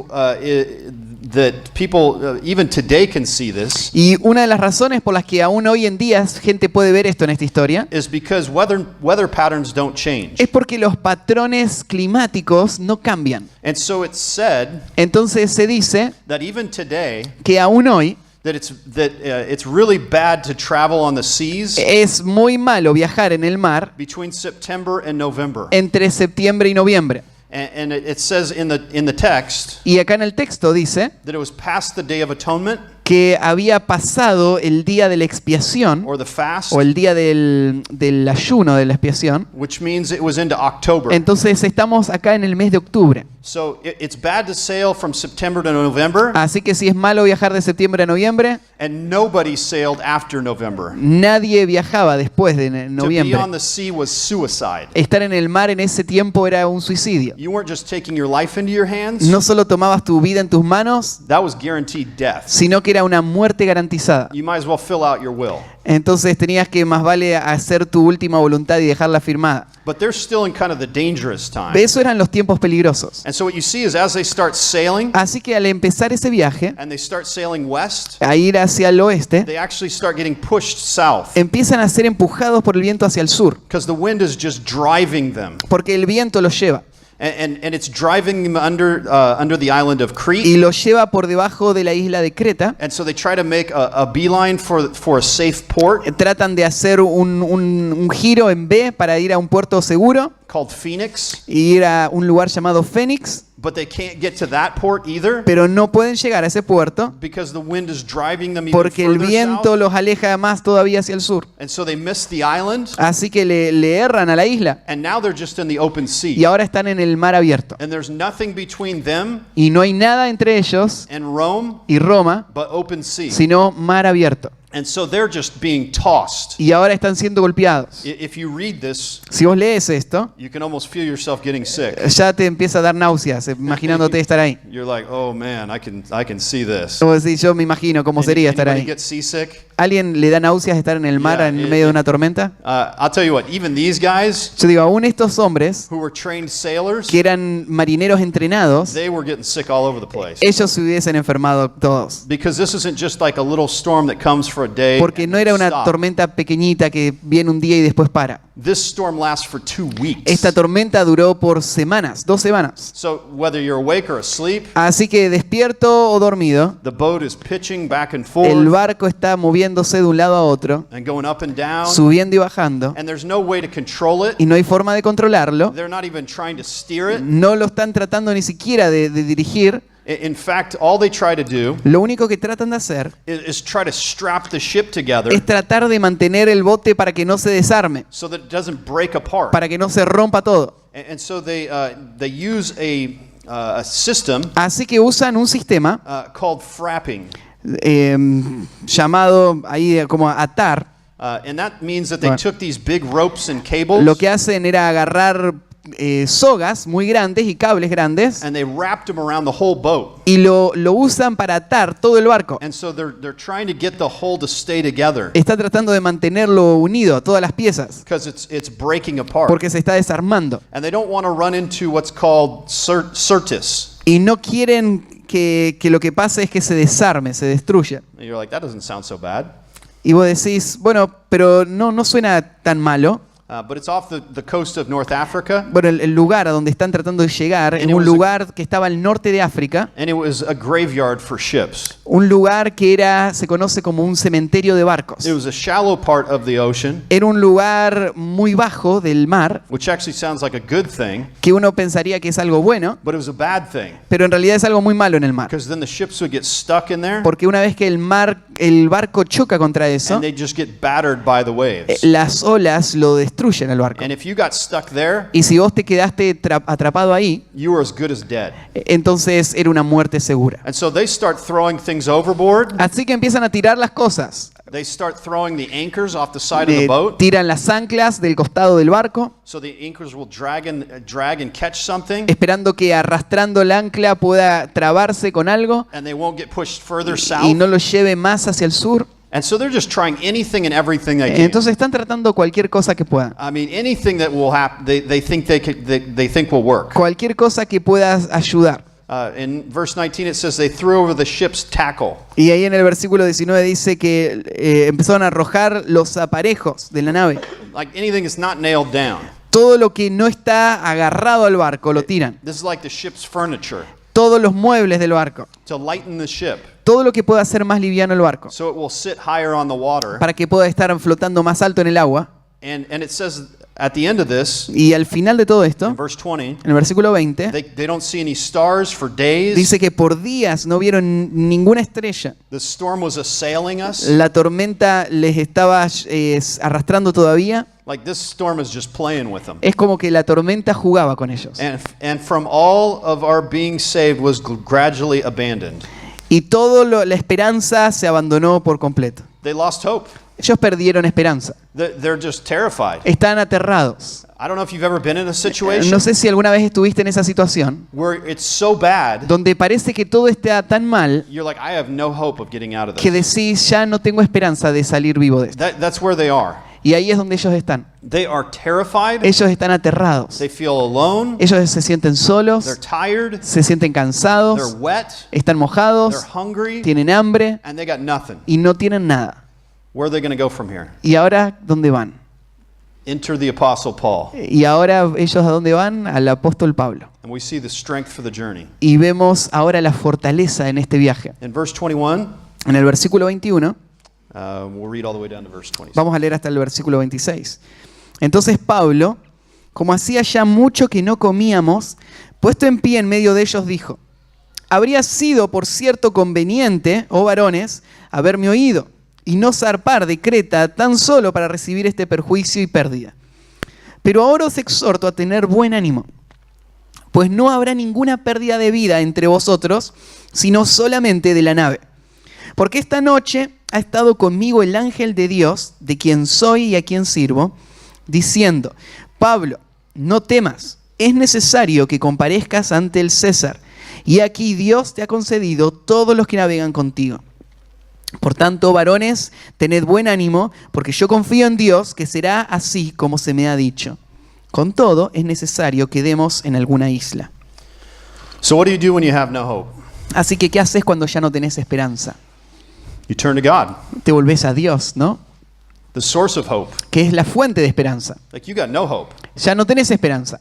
that people even today can see this Y una de las razones por las que aún hoy en día gente puede ver esto en esta historia is because weather patterns don't change. es porque los patrones climáticos no cambian. And so it's said Entonces se dice that even today que aún hoy that it's really bad to travel on the seas es muy malo viajar en el mar between September and November. entre septiembre y noviembre. And it says in the text Y acá en el texto dice that it was past the Day of Atonement que había pasado el día de la expiación or the fast, o el día del ayuno de la expiación. which means it was into October. Entonces estamos acá en el mes de octubre. So it's bad to sail from September to November, Así que si es malo viajar de septiembre a noviembre, and nobody sailed after November. nadie viajaba después de To be noviembre. on the sea was suicide. Estar en el mar en ese tiempo era un suicidio. You weren't just taking your life into your hands. No solo tomabas tu vida en tus manos, That was guaranteed death. sino que era una muerte garantizada. You might as well fill out your will. Entonces tenías que más vale hacer tu última voluntad y dejarla firmada. But they're still in kind of the dangerous time. Eso eran los tiempos peligrosos. And so what you see is as they start sailing Así que al empezar ese viaje, and they start sailing west, a ir hacia el oeste, they actually start getting pushed south empiezan a ser empujados por el viento hacia el sur, because the wind is just driving them. porque el viento los lleva. And it's driving them under the island of Y Crete. los lleva por debajo de la isla de Creta. And so they try to make a beeline for a safe port Tratan de hacer un giro en B para ir a un puerto seguro called Phoenix, y ir a un lugar llamado Fénix, but they can't get to that port either pero no pueden llegar a ese puerto because the wind is driving them even porque el further viento south. los aleja más todavía hacia el sur. And so they miss the island, Así que le erran a la isla and now they're just in the open y sea. ahora están en el mar abierto. And there's nothing between them Y no hay nada entre ellos and Rome y Roma, but open sea. sino mar abierto. And so they're just being tossed. Y ahora están siendo golpeados. If you read this, Si vos lees esto, you can almost feel yourself getting sick. ya te empieza a dar náuseas imaginándote estar ahí. You're like, oh man, I can see this. Como decir, yo me imagino cómo sería estar Anybody ahí. get seasick? ¿Alguien le da náuseas estar en el mar Yeah, en medio de una tormenta? I'll tell you what, even these guys Yo digo, aún estos hombres who were trained sailors, que eran marineros entrenados, they were getting sick all over the place. ellos se hubiesen enfermado todos. Because this isn't just like a little storm that comes for a day Porque and no era una stop. tormenta pequeñita que viene un día y después para. This storm lasts for 2 weeks. Esta tormenta duró por semanas, 2 semanas. So whether you're awake or asleep, Así que despierto o dormido, the boat is pitching back and el forth barco está moviéndose de un lado a otro, and going up and down, subiendo y bajando, and there's no way to control it. y no hay forma de controlarlo. They're not even trying to steer it. No lo están tratando ni siquiera de dirigir. In fact, all they try to do Lo único que tratan de hacer is try to strap the ship together es tratar de mantener el bote para que no se desarme, so that it doesn't break apart. para que no se rompa todo. And so they use a system Así que usan un sistema called frapping. Llamado ahí como atar. And that means that they Right. took these big ropes and cables Lo que hacen era agarrar sogas muy grandes y cables grandes and they wrapped them around the whole boat. y lo usan para atar todo el barco. And so they're trying to get the whole to stay together Está tratando de mantenerlo unido, todas las piezas, because it's breaking apart. porque se está desarmando. And they don't want to run into what's called Certus. Y no quieren que lo que pase es que se desarme, se destruya. And you're like, that doesn't sound so bad. Y vos decís, bueno, pero no suena tan malo. But it's off the coast of North Africa. Bueno, el lugar a donde están tratando de llegar es un lugar que estaba al norte de África, And it was a graveyard for ships. un lugar que se conoce como un cementerio de barcos. It was a shallow part of the ocean, Era un lugar muy bajo del mar, which actually sounds like a good thing, que uno pensaría que es algo bueno, but it was a bad thing pero en realidad es algo muy malo en el mar. because then the ships would get stuck in there Porque una vez que el barco choca contra eso, and they just get battered by the waves. las olas lo destruyen al barco. And if you got stuck there, Y si vos te quedaste atrapado ahí, you were as good as dead. entonces era una muerte segura. And so they start throwing things overboard. Así que empiezan a tirar las cosas. They start throwing the anchors off the side of the boat. Tiran las anclas del costado del barco, So the anchors will drag and catch something, esperando que arrastrando el ancla pueda trabarse con algo and they won't get pushed further y south. no lo lleve más hacia el sur. And so they're just trying anything and everything they can. Entonces están tratando cualquier cosa que puedan. I mean, anything that will happen, they think they think will work. Cualquier cosa que pueda ayudar. In verse 19 it says they threw over the ship's tackle. Y ahí en el versículo 19 dice que empezaron a arrojar los aparejos de la nave. Like anything that's not nailed down. Todo lo que no está agarrado al barco lo tiran. This is like the ship's furniture Todos los muebles del barco. to lighten the ship Todo lo que pueda hacer más liviano el barco. so it will sit higher on the water. Para que pueda estar flotando más alto en el agua. And it says at the end of this, Y al final de todo esto, in verse 20, en el versículo 20, they don't see any stars for days. dice que por días no vieron ninguna estrella. The storm was assailing us. La tormenta les estaba arrastrando todavía. Like this storm is just playing with them. Es como que la tormenta jugaba con ellos. And from all of our being saved was gradually abandoned. Y toda la esperanza se abandonó por completo. They lost hope. Ellos perdieron esperanza. They're just terrified. Están aterrados. I don't know if you've ever been in a situation No sé si alguna vez estuviste en esa situación where it's so bad, donde parece que todo está tan mal you're like, I have no hope of getting out of que this. decís, ya no tengo esperanza de salir vivo de esto. That's where they are. Y ahí es donde ellos están. They are terrified. Ellos están aterrados. They feel alone. Ellos se sienten They're solos, tired. se sienten They're cansados, wet. están They're mojados, hungry. tienen hambre And they got nothing. y no tienen nada. Where are they going to go from here? ¿Y ahora dónde van? Enter the Apostle Paul. Y ahora ellos a dónde van? Al apóstol Pablo. And we see the strength for the journey. Y vemos ahora la fortaleza en este viaje. In verse 21, En el versículo 21, we'll read all the way down to verse 26. vamos a leer hasta el versículo 26. Entonces Pablo, como hacía ya mucho que no comíamos, puesto en pie en medio de ellos, dijo: habría sido por cierto conveniente, oh varones, haberme oído y no zarpar de Creta tan solo para recibir este perjuicio y pérdida. Pero ahora os exhorto a tener buen ánimo, pues no habrá ninguna pérdida de vida entre vosotros, sino solamente de la nave. Porque esta noche ha estado conmigo el ángel de Dios, de quien soy y a quien sirvo, diciendo: Pablo, no temas, es necesario que comparezcas ante el César, y aquí Dios te ha concedido todos los que navegan contigo. Por tanto, varones, tened buen ánimo, porque yo confío en Dios que será así como se me ha dicho. Con todo, es necesario que demos en alguna isla. So what do you do when you have no hope? Así que, ¿qué haces cuando ya no tenés esperanza? You turn to God, Te volvés a Dios, ¿no? the source of hope. Que es la fuente de esperanza. Like you got no hope. Ya no tenés esperanza.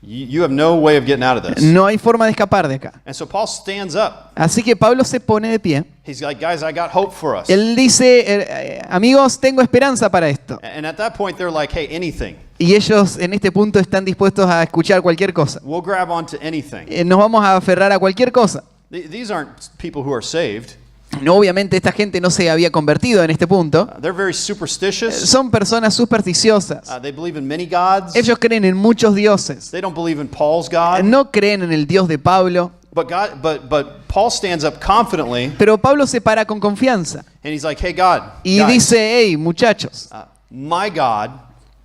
You have no way of getting out of this. No hay forma de escapar de acá. And so Paul stands up. Así que Pablo se pone de pie. He's like, guys, I got hope for us. Él dice, amigos, tengo esperanza para esto. And at that point, they're like, hey, anything. Y ellos en este punto están dispuestos a escuchar cualquier cosa. We'll grab onto anything. Nos vamos a aferrar a cualquier cosa. These aren't people who are saved. No, obviamente esta gente no se había convertido en este punto. They're very superstitious. Son personas supersticiosas. They believe in many gods. Ellos creen en muchos dioses. They don't believe in Paul's God. No creen en el Dios de Pablo. But Paul stands up confidently Pero Pablo se para con confianza and he's like, hey, God, y guys, dice: hey, muchachos, my God,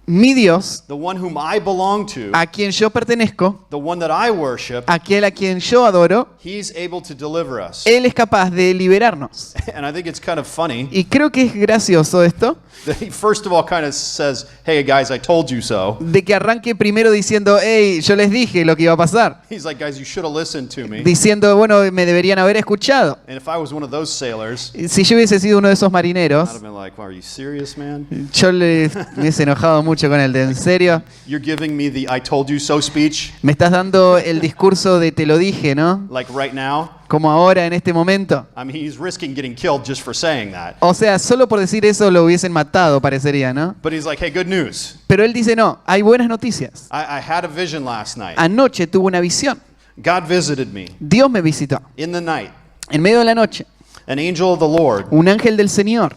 mi Dios, the one whom I belong to, a quien yo pertenezco, the one that I worship, aquel a quien yo adoro, he's able to deliver us. Él es capaz de liberarnos. And I think it's kind of funny Y creo que es gracioso esto, that he first of all kind of says, hey, guys, I told you so. de que arranque primero diciendo: hey, yo les dije lo que iba a pasar. He's like, guys, you should have listened to me. Diciendo: bueno, me deberían haber escuchado. And if I was one of those sailors, Si yo hubiese sido uno de esos I'd marineros, have been like, well, are you serious, man? yo me hubiese enojado mucho con él. ¿En serio? You're giving me the I told you so speech, Me estás dando el discurso de te lo dije, ¿no? like right now? Como ahora, en este momento. I mean, he's risking getting killed just for saying that. O sea, solo por decir eso lo hubiesen matado, parecería, ¿no? But he's like, hey, good news. Pero él dice: no, hay buenas noticias. I had a vision last night. Anoche tuve una visión. God visited me Dios me visitó. in the night. En medio de la noche, An angel of the Lord, un ángel del Señor,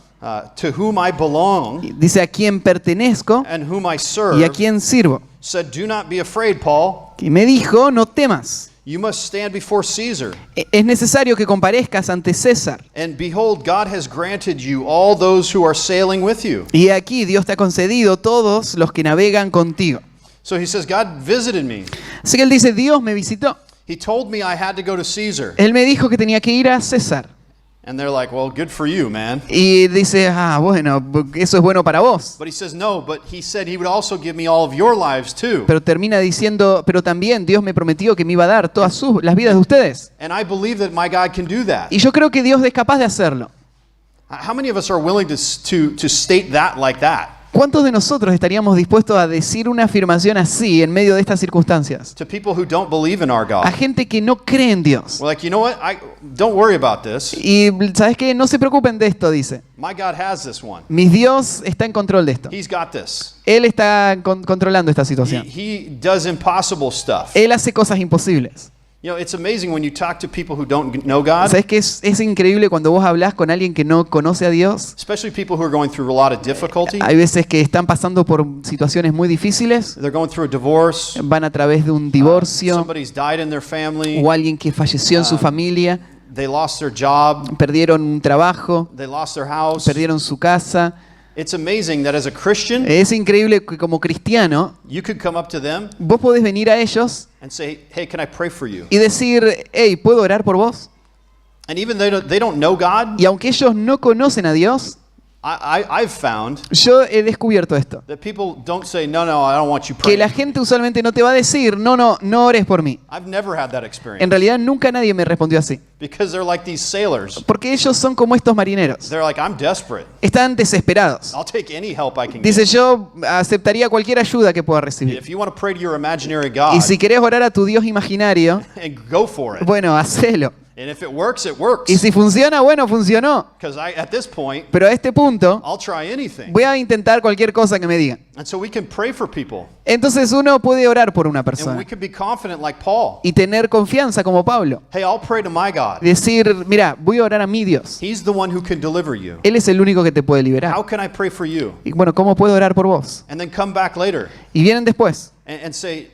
to whom I belong dice: a quien pertenezco and whom I y serve, a quien sirvo. said, do not be afraid, Paul. Y me dijo: no temas. You must stand before Caesar. Es necesario que comparezcas ante César. And behold, God has granted you all those who are sailing with you. Y aquí Dios te ha concedido todos los que navegan contigo. So he says, God visited me. Así que él dice: Dios me visitó. He told me I had to go to Caesar. Él me dijo que tenía que ir a César. And they're like, well, good for you, man. Y dice: bueno, eso es bueno para vos. But he says, no, but he said he would also give me all of your lives too. Pero termina diciendo: pero también Dios me prometió que me iba a dar todas las vidas de ustedes. And I believe that my God can do that. Y yo creo que Dios es capaz de hacerlo. How many of us are willing to state that like that? ¿Cuántos de nosotros estaríamos dispuestos a decir una afirmación así en medio de estas circunstancias? To people who don't believe in our God. A gente que no cree en Dios. We're like, you know what? Don't worry about this. Y ¿sabes qué? No se preocupen de esto, dice. My God has this one. Mi Dios está en control de esto. He's got this. Él está controlando esta He, situación. he does impossible stuff. Él hace cosas imposibles. You know, it's amazing when you talk to people who don't know God, ¿Sabes qué? Es increíble cuando vos hablas con alguien que no conoce a Dios. especially people who are going through a lot of difficulty. Hay veces que están pasando por situaciones muy difíciles. They're going through a divorce. Van a través de un divorcio Somebody's died in their family. o alguien que falleció en su familia. They lost their job. Perdieron un trabajo, They lost their house. perdieron su casa. It's amazing that as a Christian, Es increíble que como cristiano you could come up to them vos podés venir a ellos and say, hey, can I pray for you? y decir, hey, ¿puedo orar por vos? And even they don't know God, Y aunque ellos no conocen a Dios, I've found yo he descubierto esto. that people don't say, no, I don't want you Que praying. la gente usualmente no te va a decir, no ores por mí. I've never had that experience En realidad nunca nadie me respondió así. because they're like these sailors. Porque ellos son como estos marineros. They're like, I'm desperate. Están desesperados. I'll take any help I can Dice, get. yo aceptaría cualquier ayuda que pueda recibir. If you want to pray to your imaginary God, Y si querés orar a tu Dios imaginario, and go for it. bueno, hacelo. And if it works, it works. Y si funciona, bueno, funcionó. Because at this point, Pero a este punto, I'll try anything. voy a intentar cualquier cosa que me digan. And so we can pray for people. Entonces uno puede orar por una And persona we can be confident like Paul. y tener confianza como Pablo. Hey, I'll pray to my God. Decir, mira, voy a orar a mi Dios. He's the one who can deliver you. Él es el único que te puede liberar. How can I pray for you? Y bueno, ¿cómo puedo orar por vos? And then come back later Y vienen después and say,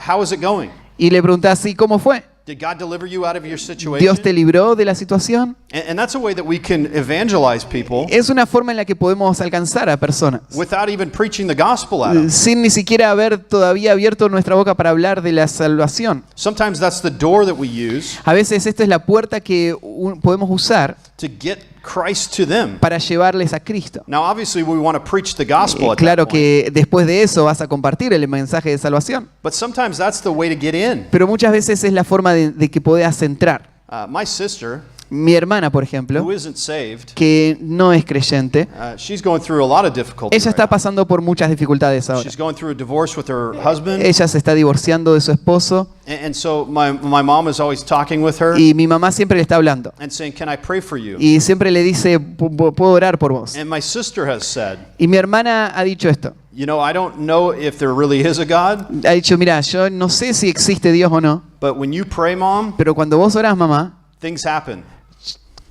how is it going? y le preguntás, ¿y cómo fue? Did God deliver you out of your situation? ¿Dios te libró de la situación? And that's a way that we can evangelize people Es una forma en la que podemos alcanzar a personas without even preaching the gospel at them. sin ni siquiera haber todavía abierto nuestra boca para hablar de la salvación. Sometimes that's the door that we use A veces esta es la puerta que podemos usar to get Christ to them. para llevarles a Cristo. Now, obviously, we want to preach the gospel at Claro that point. que después de eso vas a compartir el mensaje de salvación. But sometimes that's the way to get in. Pero muchas veces es la forma de que puedas entrar. My sister, Mi hermana, por who ejemplo, isn't saved, que no es creyente, she's going through a lot of difficulty. ella está pasando por muchas dificultades ahora. She's going through a divorce with her husband. Ella se está divorciando de su esposo And so my mom is always talking with her y mi mamá siempre le está hablando. and saying, can I pray for you? Y siempre le dice, puedo orar por vos. And my sister has said, Y mi hermana ha dicho esto. you know, I don't know if there really is a God, Ha dicho, mira, yo no sé si existe Dios o no, but when you pray, Mom, pero cuando vos orás, mamá, things happen.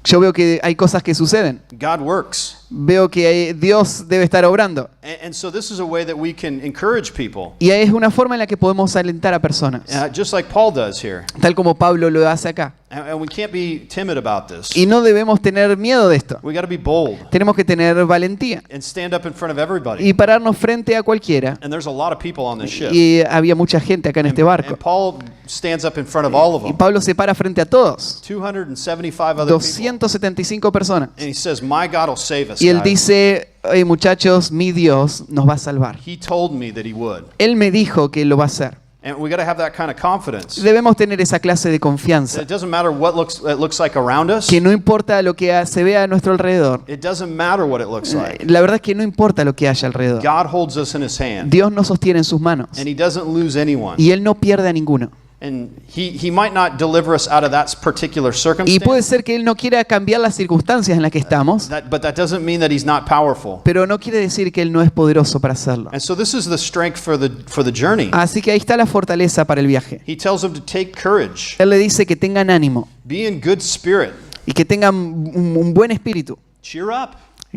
yo veo que hay cosas que suceden. God works. Veo que Dios debe estar obrando. And so this is a way that we can encourage people, Y es una forma en la que podemos alentar a personas, just like Paul does here. tal como Pablo lo hace acá. And we can't be timid about this. Y no debemos tener miedo de esto. We got to be bold Tenemos que tener valentía and stand up in front of everybody. y pararnos frente a cualquiera. And there's a lot of people on this ship. Y había mucha gente acá en este barco. And Paul stands up in front of all of Y them. Pablo se para frente a todos, 275 other people. 275 personas. And he says, my God will save us. Y él guys. dice, hey, muchachos, mi Dios nos va a salvar. He told me that he would. Él me dijo que lo va a hacer. And we got to have that kind of confidence. Debemos tener esa clase de That confianza, it doesn't matter what it looks like around us. que no importa lo que se vea a nuestro alrededor. It doesn't matter what it looks like. La verdad es que no importa lo que haya alrededor. God holds us in his hand. Dios nos sostiene en sus manos And he doesn't lose anyone. y Él no pierde a ninguno. And he might not deliver us out of that particular Y puede circumstance. ser que Él no quiera cambiar las circunstancias en las que estamos, But that doesn't mean that he's not powerful. pero no quiere decir que Él no es poderoso para hacerlo. And so this is the strength for the journey. Así que ahí está la fortaleza para el viaje. He tells them to take courage, Él le dice que tengan ánimo be in good spirit, y que tengan un buen espíritu. cheer up.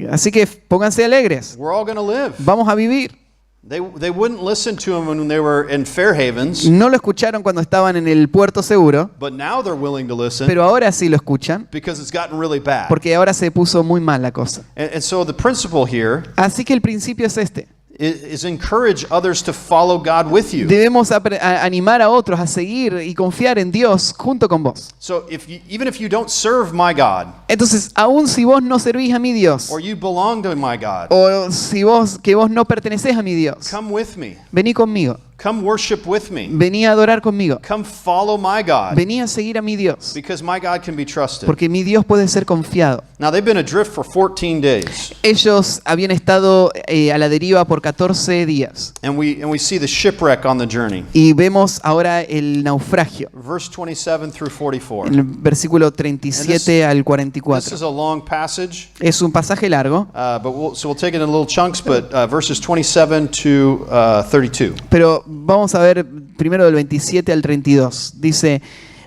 Así que pónganse alegres. We're all going to live. Vamos a vivir. They wouldn't listen to him when they were in Fair Havens, No lo escucharon cuando estaban en el puerto seguro, but now they're willing to listen pero ahora sí lo escuchan because it's gotten really bad. porque ahora se puso muy mal la cosa. And so the principle here Así que el principio es este. is encourage others to follow God with you. Debemos animar a otros a seguir y confiar en Dios junto con vos. So even if you don't serve my God, Entonces, aun si vos no servís a mi Dios, or you belong to my God, o si vos no pertenecés a mi Dios, come with me. vení conmigo. Come worship with me. Vení a adorar conmigo. Come follow my God. Vení a seguir a mi Dios. Because my God can be trusted. Porque mi Dios puede ser confiado. Now they've been adrift for 14 days. Ellos habían estado a la deriva por 14 días. And we see the shipwreck on the journey. Y vemos ahora el naufragio. Verse 27 through 44. En el versículo 37 al This 44. is a long passage, Es un pasaje largo, but we'll take it in little chunks, but verses 27 to 32. pero vamos a ver primero del 27 al 32. Dice,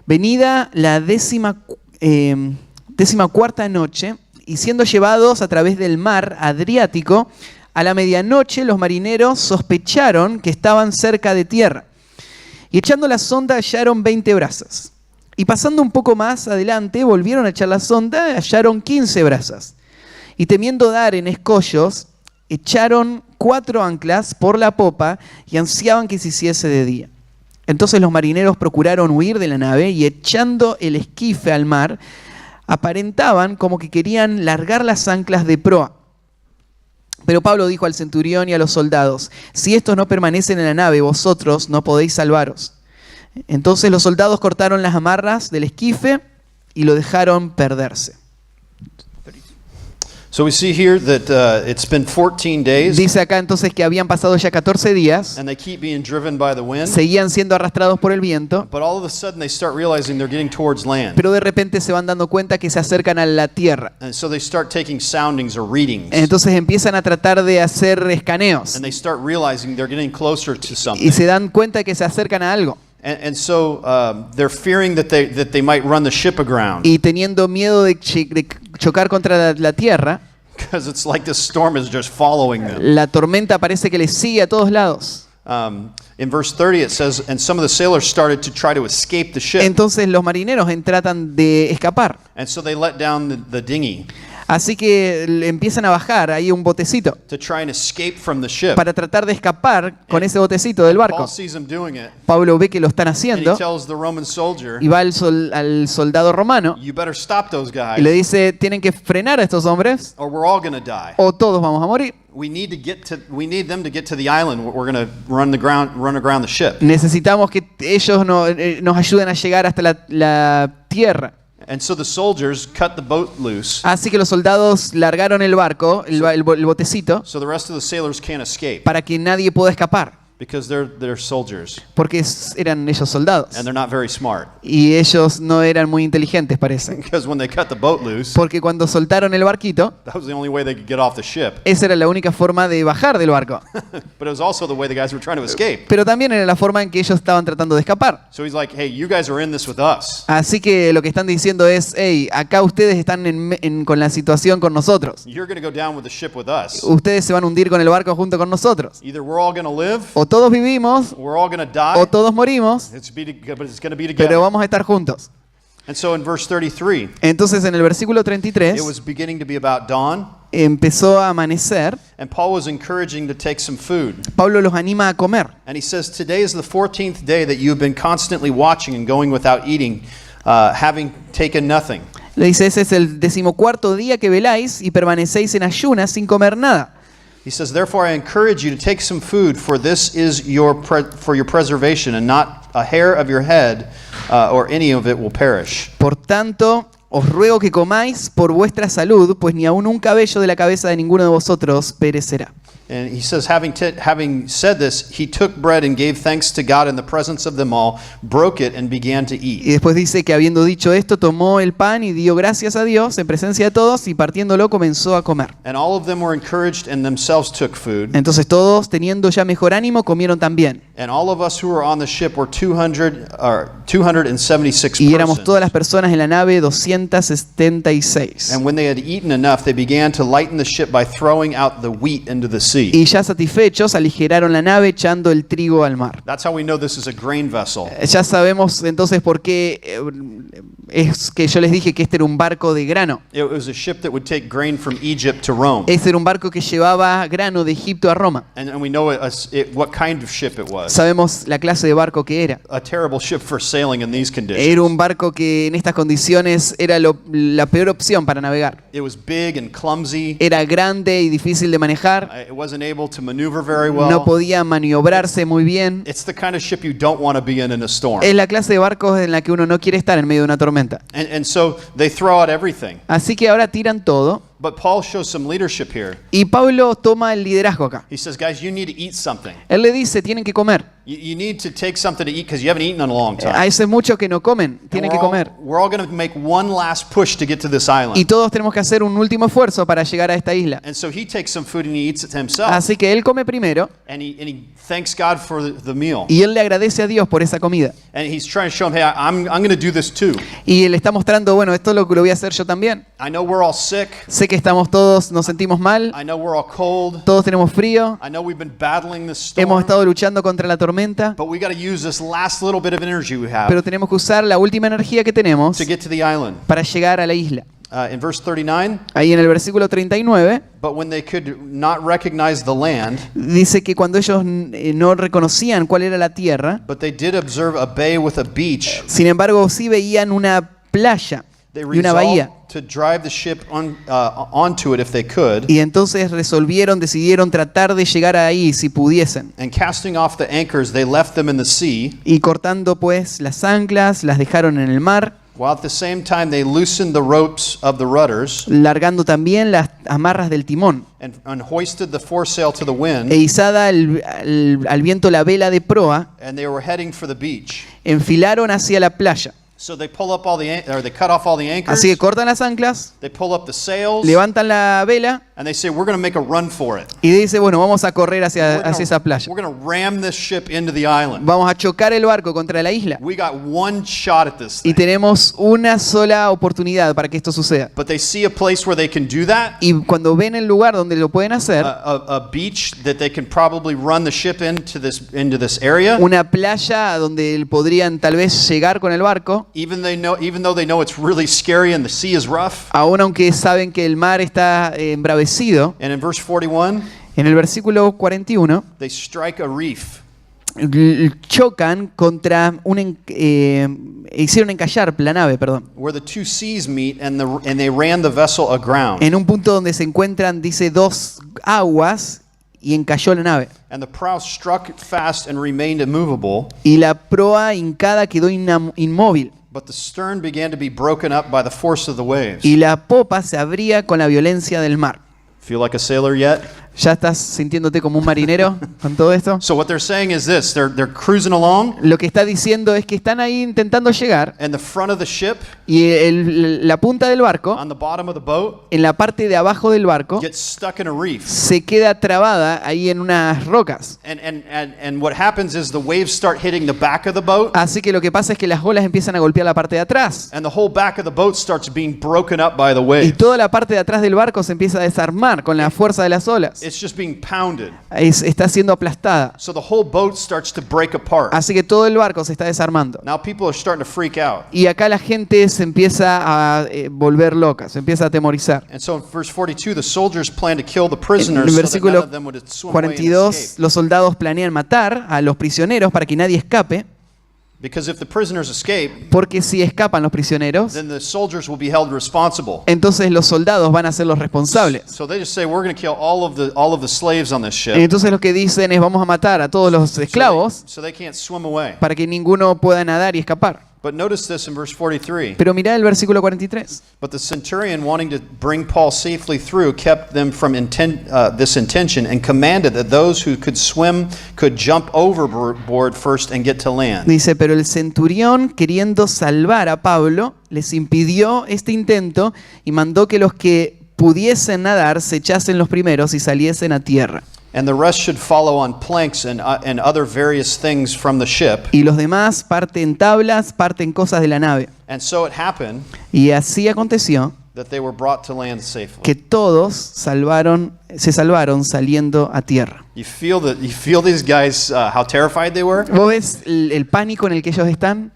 venida la décima cuarta noche, y siendo llevados a través del mar Adriático, a la medianoche los marineros sospecharon que estaban cerca de tierra. Y echando la sonda hallaron 20 brazas. Y pasando un poco más adelante, volvieron a echar la sonda y hallaron 15 brazas. Y temiendo dar en escollos, echaron 4 anclas por la popa y ansiaban que se hiciese de día. Entonces los marineros procuraron huir de la nave y echando el esquife al mar, aparentaban como que querían largar las anclas de proa. Pero Pablo dijo al centurión y a los soldados, si estos no permanecen en la nave, vosotros no podéis salvaros. Entonces los soldados cortaron las amarras del esquife y lo dejaron perderse. So we see here that it's been 14 days, Dice acá entonces que habían pasado ya 14 días, and they keep being driven by the wind. seguían siendo arrastrados por el viento, But all of a sudden they start realizing they're getting towards land. pero de repente se van dando cuenta que se acercan a la tierra. And so they start taking soundings or readings. Entonces empiezan a tratar de hacer escaneos And they start realizing they're getting closer to y something. se dan cuenta que se acercan a algo. And so they're fearing that they might run the ship aground. Y teniendo miedo de chocar contra la tierra, Because it's like this storm is just following them. la tormenta parece que les sigue a todos lados. In verse 30 it says, and some of the sailors started to try to escape the ship. Entonces los marineros tratan de escapar. And so they let down the dinghy Así que empiezan a bajar ahí un botecito to try and escape from the ship. para tratar de escapar con ese botecito del barco. Paul sees them doing it, Pablo ve que lo están and he haciendo tells the Roman soldier, y va al soldado romano you better stop those y le guys dice, tienen que frenar a estos hombres or we're all going to die. o todos vamos a morir. We need them to get to the island. We're going to run aground the ship. Necesitamos que ellos nos ayuden a llegar hasta la tierra. And so the soldiers cut the boat loose Así que los soldados largaron el barco, el botecito, so the rest of the sailors can't escape para que nadie pueda escapar, because they're soldiers porque eran ellos soldados. and they're not very smart. Y ellos no eran muy inteligentes, parece. Because when they cut the boat loose, Porque cuando soltaron el barquito, that was the only way they could get off the ship. esa era la única forma de bajar del barco. But it was also the way the guys were trying to escape. Pero también era la forma en que ellos estaban tratando de escapar. So he's like, hey, you guys are in this with us. Así que lo que están diciendo es, hey, acá ustedes están con la situación con nosotros. You're going to go down with the ship with us. Ustedes se van a hundir con el barco junto con nosotros. Either we're all going to live, O todos vivimos, we're all going to o die, todos morimos, but it's going to be pero together. vamos a estar juntos. And so in verse 33, Entonces en el versículo it 33 was beginning to be about dawn, empezó a amanecer. and Paul was encouraging to take some food. Pablo los anima a comer. And he says, today is the 14th day that you have been constantly watching and going without eating, having taken nothing. Le dice, ese es el 14º día que veláis y permanecéis en ayunas sin comer nada. He says, therefore I encourage you to take some food, for this is for your preservation, and not a hair of your head or any of it will perish. Por tanto, os ruego que comáis por vuestra salud, pues ni aun un cabello de la cabeza de ninguno de vosotros perecerá. And he says, having said this, he took bread and gave thanks to God in the presence of them all, broke it and began to Y eat. después dice que habiendo dicho esto, tomó el pan y dio gracias a Dios en presencia de todos y partiéndolo comenzó a comer. And all of them were encouraged and themselves took food. Entonces todos, teniendo ya mejor ánimo, comieron también. And all of us who were on the ship were 276 Y éramos todas las persons. personas en la nave 276. And when they had eaten enough, they began to lighten the ship by throwing out the wheat into the sea. Y ya satisfechos, aligeraron la nave echando el trigo al mar. That's how we know this is a grain vessel. Ya sabemos entonces por qué es que yo les dije que este era un barco de grano. It was a ship that would take grain from Egypt to Rome. Este era un barco que llevaba grano de Egipto a Roma. And we know what kind of ship it was. Sabemos la clase de barco que era. A terrible ship for sailing in these conditions. Era un barco que en estas condiciones era la peor opción para navegar. It was big and clumsy. Era grande y difícil de manejar. It wasn't able to maneuver very well. No podía maniobrarse muy bien. It's the kind of ship you don't want to be in a storm. Es la clase de barcos en la que uno no quiere estar en medio de una tormenta. And so they throw out everything. Así que ahora tiran todo. But Paul shows some leadership here. Y Pablo toma el liderazgo acá. He says, guys, you need to eat something. Él le dice, tienen que comer. You need to take something to eat because you haven't eaten in a long time. Hace mucho que no comen, tienen que comer. We're all going to make one last push to get to this island. Y todos tenemos que hacer un último esfuerzo para llegar a esta isla. And so he takes some food and he eats it himself. Así que él come primero And he thanks God for the meal. y él le agradece a Dios por esa comida. And he's trying to show him, hey, I'm going to do this too. Y él está mostrando, bueno, esto lo voy a hacer yo también. I know we're all sick. Sé que estamos todos, nos sentimos mal, I know we're all cold. todos tenemos frío, I know we've been battling this hemos storm. estado luchando contra la tormenta, But we got to use this last little bit of energy we have pero tenemos que usar la última energía que tenemos to get to the island. para llegar a la isla. In verse 39, Ahí en el versículo 39 but when they could not recognize the land, dice que cuando ellos no reconocían cuál era la tierra, but they did observe a bay with a beach, sin embargo sí veían una playa they y una bahía. resolved to drive the ship onto it if they could. Y entonces decidieron tratar de llegar ahí si pudiesen. And casting off the anchors, they left them in the sea, Y cortando pues las anclas, las dejaron en el mar, while at the same time they loosened the ropes of the rudders largando también las amarras del timón. and hoisted the foresail to the wind, E izada al viento la vela de proa, and they were heading for the beach. enfilaron hacia la playa. So they pull up all they cut off all the anchors, Así que cortan las anclas, they pull up the sails, levantan la vela and they say, we're going to make a run for it. y dice, bueno, vamos a correr hacia We're esa playa. going to ram this ship into the island. Vamos a chocar el barco contra la isla. We got one shot at this Y thing. tenemos una sola oportunidad para que esto suceda. But they see a place where they can do that, Y cuando ven el lugar donde lo pueden hacer, a beach that they can probably run the ship into this area, una playa donde podrían tal vez llegar con el barco, even though they know it's really scary and the sea is rough. aun aunque saben que el mar está embravecido. And in verse 41, En el versículo 41 they strike a reef. chocan contra hicieron encallar la nave, perdón, Where the two seas meet and they ran the vessel aground. en un punto donde se encuentran, dice, dos aguas y encalló la nave. And the prow struck fast and remained immovable, Y la proa hincada quedó inmóvil. but the stern began to be broken up by the force of the waves. Y la popa se abría con la violencia del mar. Feel like a sailor yet? ¿Ya estás sintiéndote como un marinero con todo esto? So what they're saying is this, they're cruising along, Lo que está diciendo es que están ahí intentando llegar and the front of the ship y la punta del barco, on the bottom of the boat en la parte de abajo del barco, gets stuck in a reef. se queda trabada ahí en unas rocas. And what happens is the waves start hitting the back of the boat, Así que lo que pasa es que las olas empiezan a golpear la parte de atrás. and the whole back of the boat starts being broken up by the Y waves. toda la parte de atrás del barco se empieza a desarmar con la fuerza de las olas. It's just being pounded. Está siendo aplastada. So the whole boat starts to break apart. Así que todo el barco se está desarmando. Now people are starting to freak out. Y acá la gente se empieza a volver loca, se empieza a atemorizar. And so in verse 42, the soldiers plan to kill the En prisoners el so that none versículo of them would swim away and 42, escape. los soldados planean matar a los prisioneros para que nadie escape, Because if the prisoners escape, porque si escapan los prisioneros, then the soldiers will be held responsible. entonces los soldados van a ser los responsables. So they just say, we're going to kill all of the slaves on this ship, Entonces lo que dicen es vamos a matar a todos los esclavos so they can't swim away. para que ninguno pueda nadar y escapar. But notice this in verse 43. Pero mirá el versículo 43. But the centurion, wanting to bring Paul safely through, kept them from this intention and commanded that those who could swim could jump overboard first and get to land. Dice, pero el centurión, queriendo salvar a Pablo, les impidió este intento y mandó que los que pudiesen nadar se echasen los primeros y saliesen a tierra. And the rest should follow on planks and other various things from the ship. Y los demás parten tablas, parten cosas de la nave. And so it happened Y así aconteció that they were brought to land safely. que todos se salvaron saliendo a tierra. You feel these guys how terrified they were? ¿Vos ves el pánico en el que ellos están?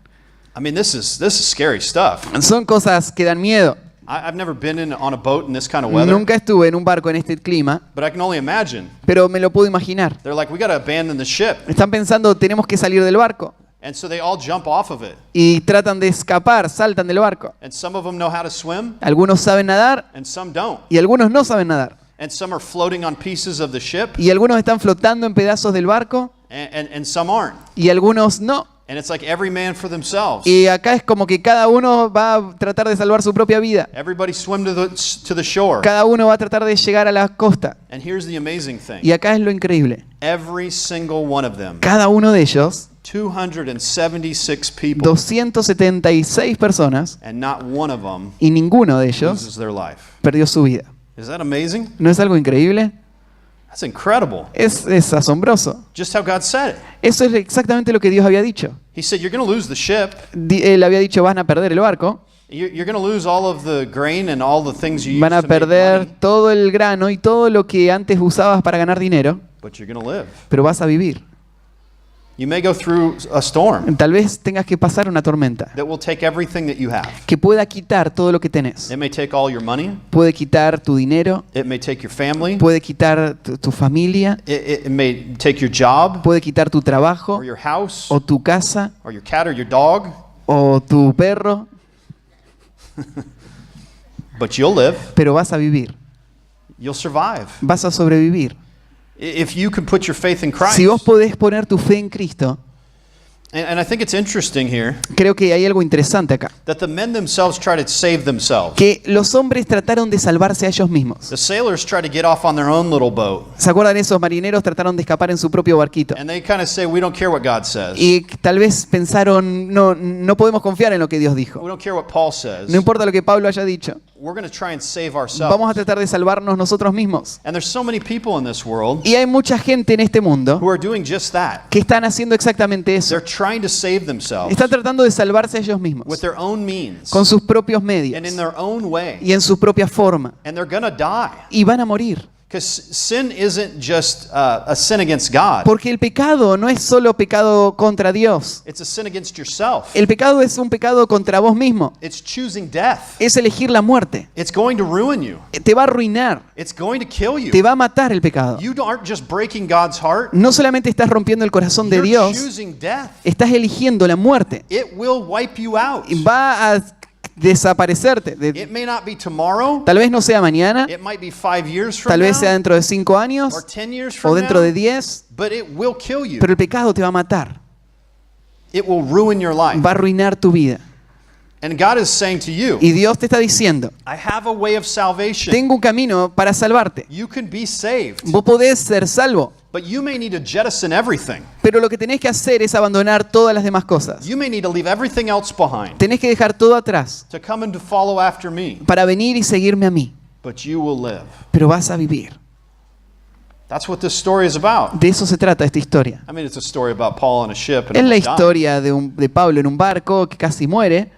I mean, this is scary stuff. Son cosas que dan miedo. I've never been on a boat in this kind of weather, Nunca estuve en un barco en este clima, but I can only imagine. pero me lo puedo imaginar. They're like, we got to abandon the ship. Están pensando, tenemos que salir del barco. And so they all jump off of it. Y tratan de escapar, saltan del barco. And some of them know how to swim, Algunos saben nadar and some don't. y algunos no saben nadar. And some are floating on pieces of the ship, Y algunos están flotando en pedazos del barco and some aren't. y algunos no. And it's like every man for themselves. Y acá es como que cada uno va a tratar de salvar su propia vida. Everybody swim to the shore. Cada uno va a tratar de llegar a la costa. And here's the amazing thing. Y acá es lo increíble. Every single one of them, Cada uno de ellos, 276 people, 276 personas, and not one of them y ninguno de ellos loses their life. perdió su vida. Is that amazing? ¿No es algo increíble? That's incredible. Es asombroso. Just how God said it. Eso es exactamente lo que Dios había dicho. He said, you're going to lose the ship. Él había dicho, van a perder el barco, You're going to lose all of the grain and all the things you van used a to make perder money, todo el grano y todo lo que antes usabas para ganar dinero, but you're going to live. pero vas a vivir. You may go through a storm Tal vez tengas que pasar una tormenta that will take everything that you have. que pueda quitar todo lo que tenés. It may take all your money. Puede quitar tu dinero, It may take your family. puede quitar tu familia, It may take your job puede quitar tu trabajo, or your house o tu casa, or your cat or your dog, o tu perro, but you'll live. pero vas a vivir, You'll survive. vas a sobrevivir. If you can put your faith in Christ. Si vos podés poner tu fe en Cristo, And I think it's interesting here creo que hay algo interesante acá. that the men themselves try to save themselves. Que los hombres trataron de salvarse a ellos mismos. The sailors try to get off on their own little boat. ¿Se acuerdan? Esos marineros trataron de escapar en su propio barquito. And they kind of say, we don't care what God says. Y tal vez pensaron, no podemos confiar en lo que Dios dijo. We don't care what Paul says. No importa lo que Pablo haya dicho. We're going to try and save ourselves. Vamos a tratar de salvarnos nosotros mismos. And there's so many people in this world Y hay mucha gente en este mundo who are doing just that. que están haciendo exactamente eso. They're trying to save themselves Están tratando de salvarse a ellos mismos. with their own means Con sus propios and in medios. their own way. Y en su propia forma. And they're going to die. Y van a morir. Because sin isn't just a sin against God. Porque el pecado no es solo pecado contra Dios. It's a sin against yourself. El pecado es un pecado contra vos mismo. It's choosing death. Es elegir la muerte. It's going to ruin you. Te va a arruinar. It's going to kill you. Te va a matar el pecado. You aren't just breaking God's heart. No solamente estás rompiendo el corazón de You're Dios, choosing death. estás eligiendo la muerte. It will wipe you out. Y va a desaparecerte. It may not be tomorrow. Tal vez no sea mañana, It might be 5 years from tal vez sea now dentro de 5 años or 10 years o from dentro de now. 10, But it will kill you. pero el pecado te va a matar. It will ruin your life. Va a arruinar tu vida. And God is saying to you, Y Dios te está diciendo, I have a way of salvation. tengo un camino para salvarte. You can be saved. Vos podés ser salvo, But you may need to jettison everything. pero lo que tenés que hacer es abandonar todas las demás cosas. You may need to leave everything else behind Tenés que dejar todo atrás to come and to follow after me. para venir y seguirme a mí. But you will live. Pero vas a vivir. That's what this story is about. De eso se trata esta historia. I mean, it's a story about Paul on a ship and Es la almost dying. historia de Pablo en un barco que casi muere,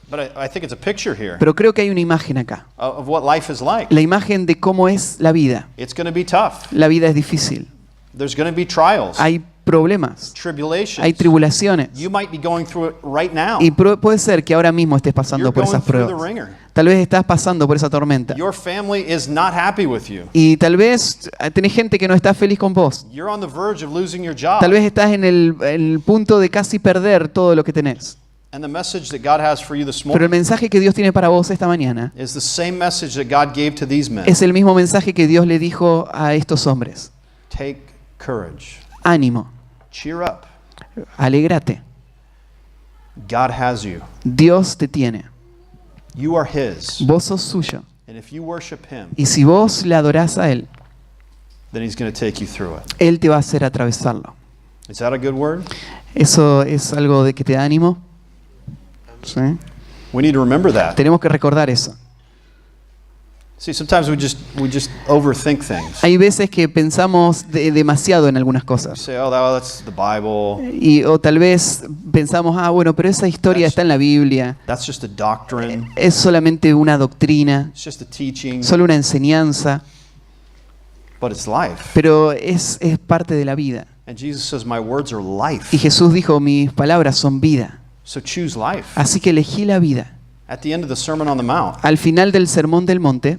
But I think it's a picture here pero creo que hay una imagen acá. of what life is like. La imagen de cómo es la vida. It's going to be tough. La vida es difícil. There's going to be trials, Hay problemas, tribulations. hay tribulaciones. You might be going through it right now. Y puede ser que ahora mismo estés pasando You're por going esas through the pruebas. ringer. Tal vez estás pasando por esa tormenta. Your family is not happy with you. Y tal vez tenés gente que no está feliz con vos. You're on the verge of losing your job. Tal vez estás en el punto de casi perder todo lo que tenés. And the message that God has for you this Pero el morning mensaje que Dios tiene para vos esta mañana is the same message that God gave to these men. es el mismo mensaje que Dios le dijo a estos hombres. Take courage. Ánimo, Cheer up. alégrate. God has you. Dios te tiene. You are His. Vos sos suyo. And if you worship Him, Y si vos le adorás a Él, then He's going to take you through it. Él te va a hacer atravesarlo. Is that a good word? ¿Eso es algo de que te da ánimo? ¿Sí? We need to remember that. Tenemos que recordar eso. See, sometimes we just overthink things. Hay veces que pensamos demasiado en algunas We cosas. say, oh, that's the Bible. O tal vez pensamos, bueno, pero esa historia está en la Biblia. That's just a doctrine. Es solamente una doctrina, It's just a teaching. solo una enseñanza, But it's life. pero es parte de la vida. And Jesus says, my words are life. Y Jesús dijo, mis palabras son vida. So choose life. Así que elegí la vida. At the end of the Sermon on the Mount, Al final del Sermón del Monte,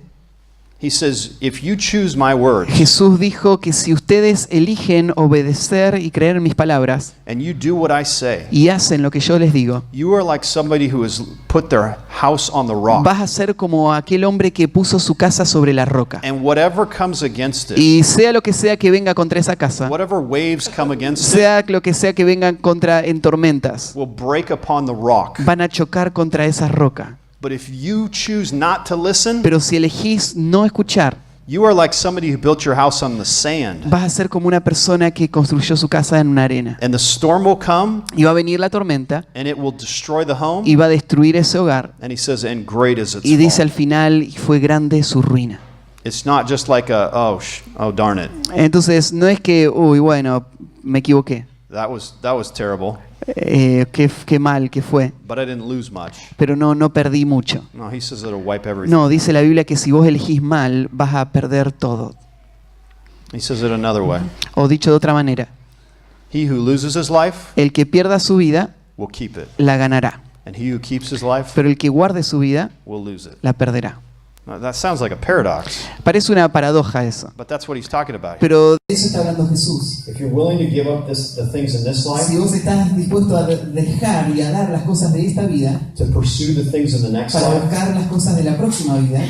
he says, if you choose my words Jesús dijo que si ustedes eligen obedecer y creer en mis palabras and you do what I say, y hacen lo que yo les digo, you are like somebody who has put their house on the rock. vas a ser como aquel hombre que puso su casa sobre la roca. And whatever comes against it, Y sea lo que sea que venga contra esa casa, whatever waves come against it, sea lo que sea que vengan contra en tormentas, will break upon the rock. van a chocar contra esa roca. But if you choose not to listen, Pero si elegís no escuchar, you are like somebody who built your house on the sand. vas a ser como una persona que construyó su casa en una arena. And the storm will come, Y va a venir la tormenta and it will destroy the home. y va a destruir ese hogar. And he says, and great is its Y dice al fall. final, y fue grande su ruina. It's not just like a, oh darn it. Entonces, no es que, uy, bueno, me equivoqué. That was terrible, Qué mal que fue. but I didn't lose much. Pero no perdí mucho. No, he says it'll wipe everything. No, dice la Biblia que si vos elegís mal, vas a perder todo. He says it another way. O dicho de otra manera, He who loses his life el que pierda su vida, will keep it. la ganará. And he who keeps his life Pero el que guarde su vida, will lose it. la perderá. Now, that sounds like a paradox, Parece una paradoja eso. but that's what he's talking about here. Pero de eso está hablando Jesús. If you're willing to give up the things in this life Si vos estás dispuesto a dejar y a dar las cosas de esta vida to pursue the things in the next para life, buscar las cosas de la próxima vida,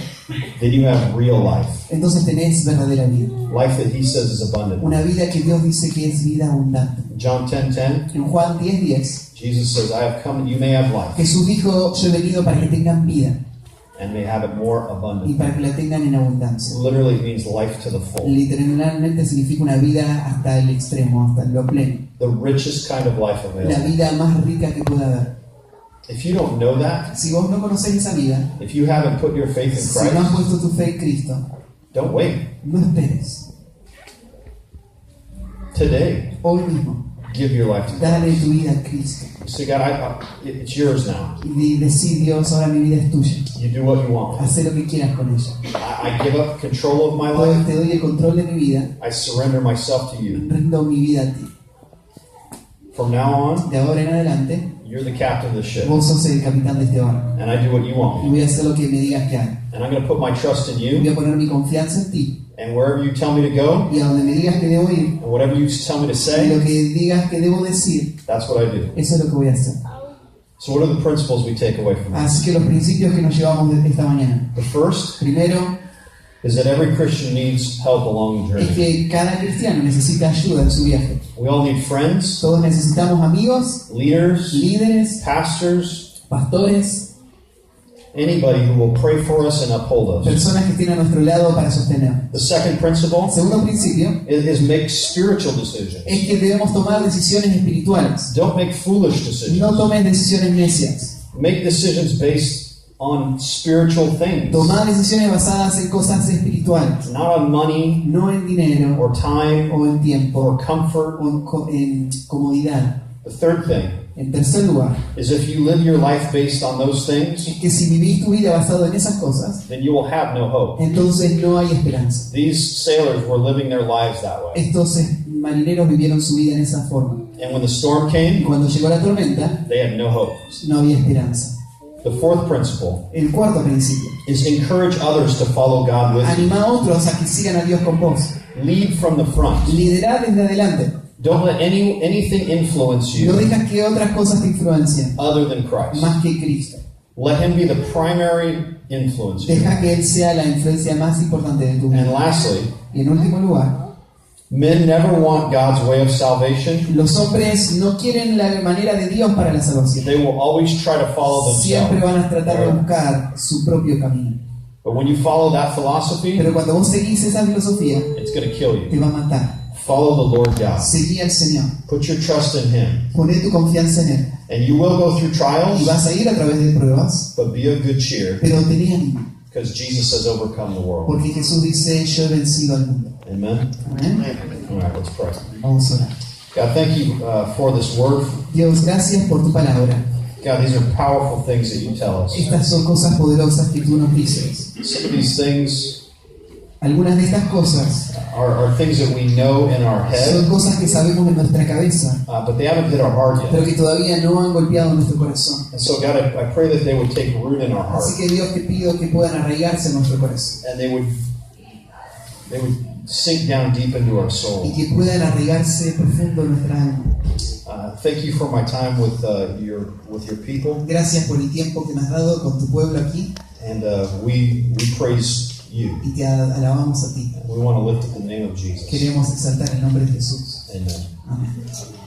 then you have real life. entonces tenés verdadera vida. Life that he says is abundant. Una vida que Dios dice que es vida abundante. John 10:10, En Juan 10:10, Jesus says, I have come that you may have life Jesús dijo, yo he venido para que tengan vida and may have it more y abundant. para que la tengan en abundancia. Literally it means life to the full. Literalmente significa una vida hasta el extremo, hasta lo pleno. The richest kind of life La available. vida más rica que pueda haber. If you don't know that, Si vos no conocés esa vida, if you haven't put your faith in si no has Christ, puesto tu fe en Cristo, don't wait. no esperes. Today, Hoy mismo, give your life to dale Christ. tu vida a Cristo. Say, God, it's yours now. Y decí, Dios, ahora mi vida es tuya. You do what you want. Haz lo que quieras con ella. I give up control of my Hoy life. te doy el control de mi vida. I surrender myself to you. Rindo mi vida a ti. From now on, De ahora en adelante, you're the captain of the ship. vos sos el capitán de este barco. And I do what you want Y me. voy a hacer lo que me digas que haga. And I'm going to put my trust in Voy you. a poner mi confianza en ti. And wherever you tell me to go, Y a donde me digas que debo ir, and whatever you tell me to y lo say, que digas que debo decir, that's what I do. eso es lo que voy a hacer. So what are the principles we take away from this? Así que los principios que nos llevamos de esta mañana. The first Primero, is that every Christian needs help along the es journey. que cada cristiano necesita ayuda en su viaje. We all need friends, Todos necesitamos amigos, leaders, líderes, pastors, pastores, anybody who will pray for us and uphold us. personas que estén a nuestro lado para sostener. The second principle Segundo principio is make spiritual decisions. es que debemos tomar decisiones espirituales. Don't make foolish No decisions. tomes decisiones necias. Make decisions based on spiritual things, Toma decisiones basadas en cosas espirituales. not on money No en dinero, or time o en tiempo, or comfort. o en comodidad. The third thing En tercer lugar, is if you live your life based on those things, es que si vivís tu vida basado en esas cosas, then you will have no hope. entonces no hay esperanza. These sailors were living their lives that way. Estos marineros vivieron su vida en esa forma. And when the storm Y came, cuando llegó la tormenta, they had no hope. no había esperanza. The fourth principle El cuarto principio, is encourage others to follow God with you. anima a otros a que sigan a Dios con vos. Lead from the front. Liderá desde adelante. Don't let anything influence No you dejas que otras cosas te influencien, other than Christ. más que Cristo. Let him be the primary influence. in you. Deja que Él sea la influencia más importante de tu And vida. lastly, Y en último lugar, men never want God's way of salvation. los hombres no quieren la manera de Dios para la salvación. They will always try to follow Siempre van a themselves. tratar de buscar su propio camino. But when you follow that philosophy, Pero cuando vos seguís esa filosofía, it's going to kill te you. va a matar. Follow the Lord God. Seguí al Señor. Put your trust in him. Poné tu confianza en Él. And you will go through Y trials, vas a ir a través de pruebas, but be of good cheer, pero tené ánimo. because Jesus has overcome the world. Porque Jesús dice, yo he vencido al mundo. Amen? Amén. All right, let's pray. Vamos a orar. God, thank you for this word. Dios, gracias por tu palabra. God, these are powerful things that you tell us. Estas son cosas poderosas que tú nos dices. Some of these things Algunas de estas cosas are things that we know in our son head, cosas que sabemos en nuestra cabeza, but they haven't hit our heart pero yet. que todavía no han golpeado nuestro corazón. And so, God, I pray that they would take root in our heart, Así que Dios, te pido que puedan arraigarse en nuestro corazón and they would sink down deep into our soul. y que puedan arraigarse profundo en nuestra alma. Thank you for my time with your people, Gracias por el tiempo que me has dado con tu pueblo aquí and we praise you. y te alabamos a ti. We want to lift up the name of Jesus. Queremos exaltar el nombre de Jesús. Amen. Amén.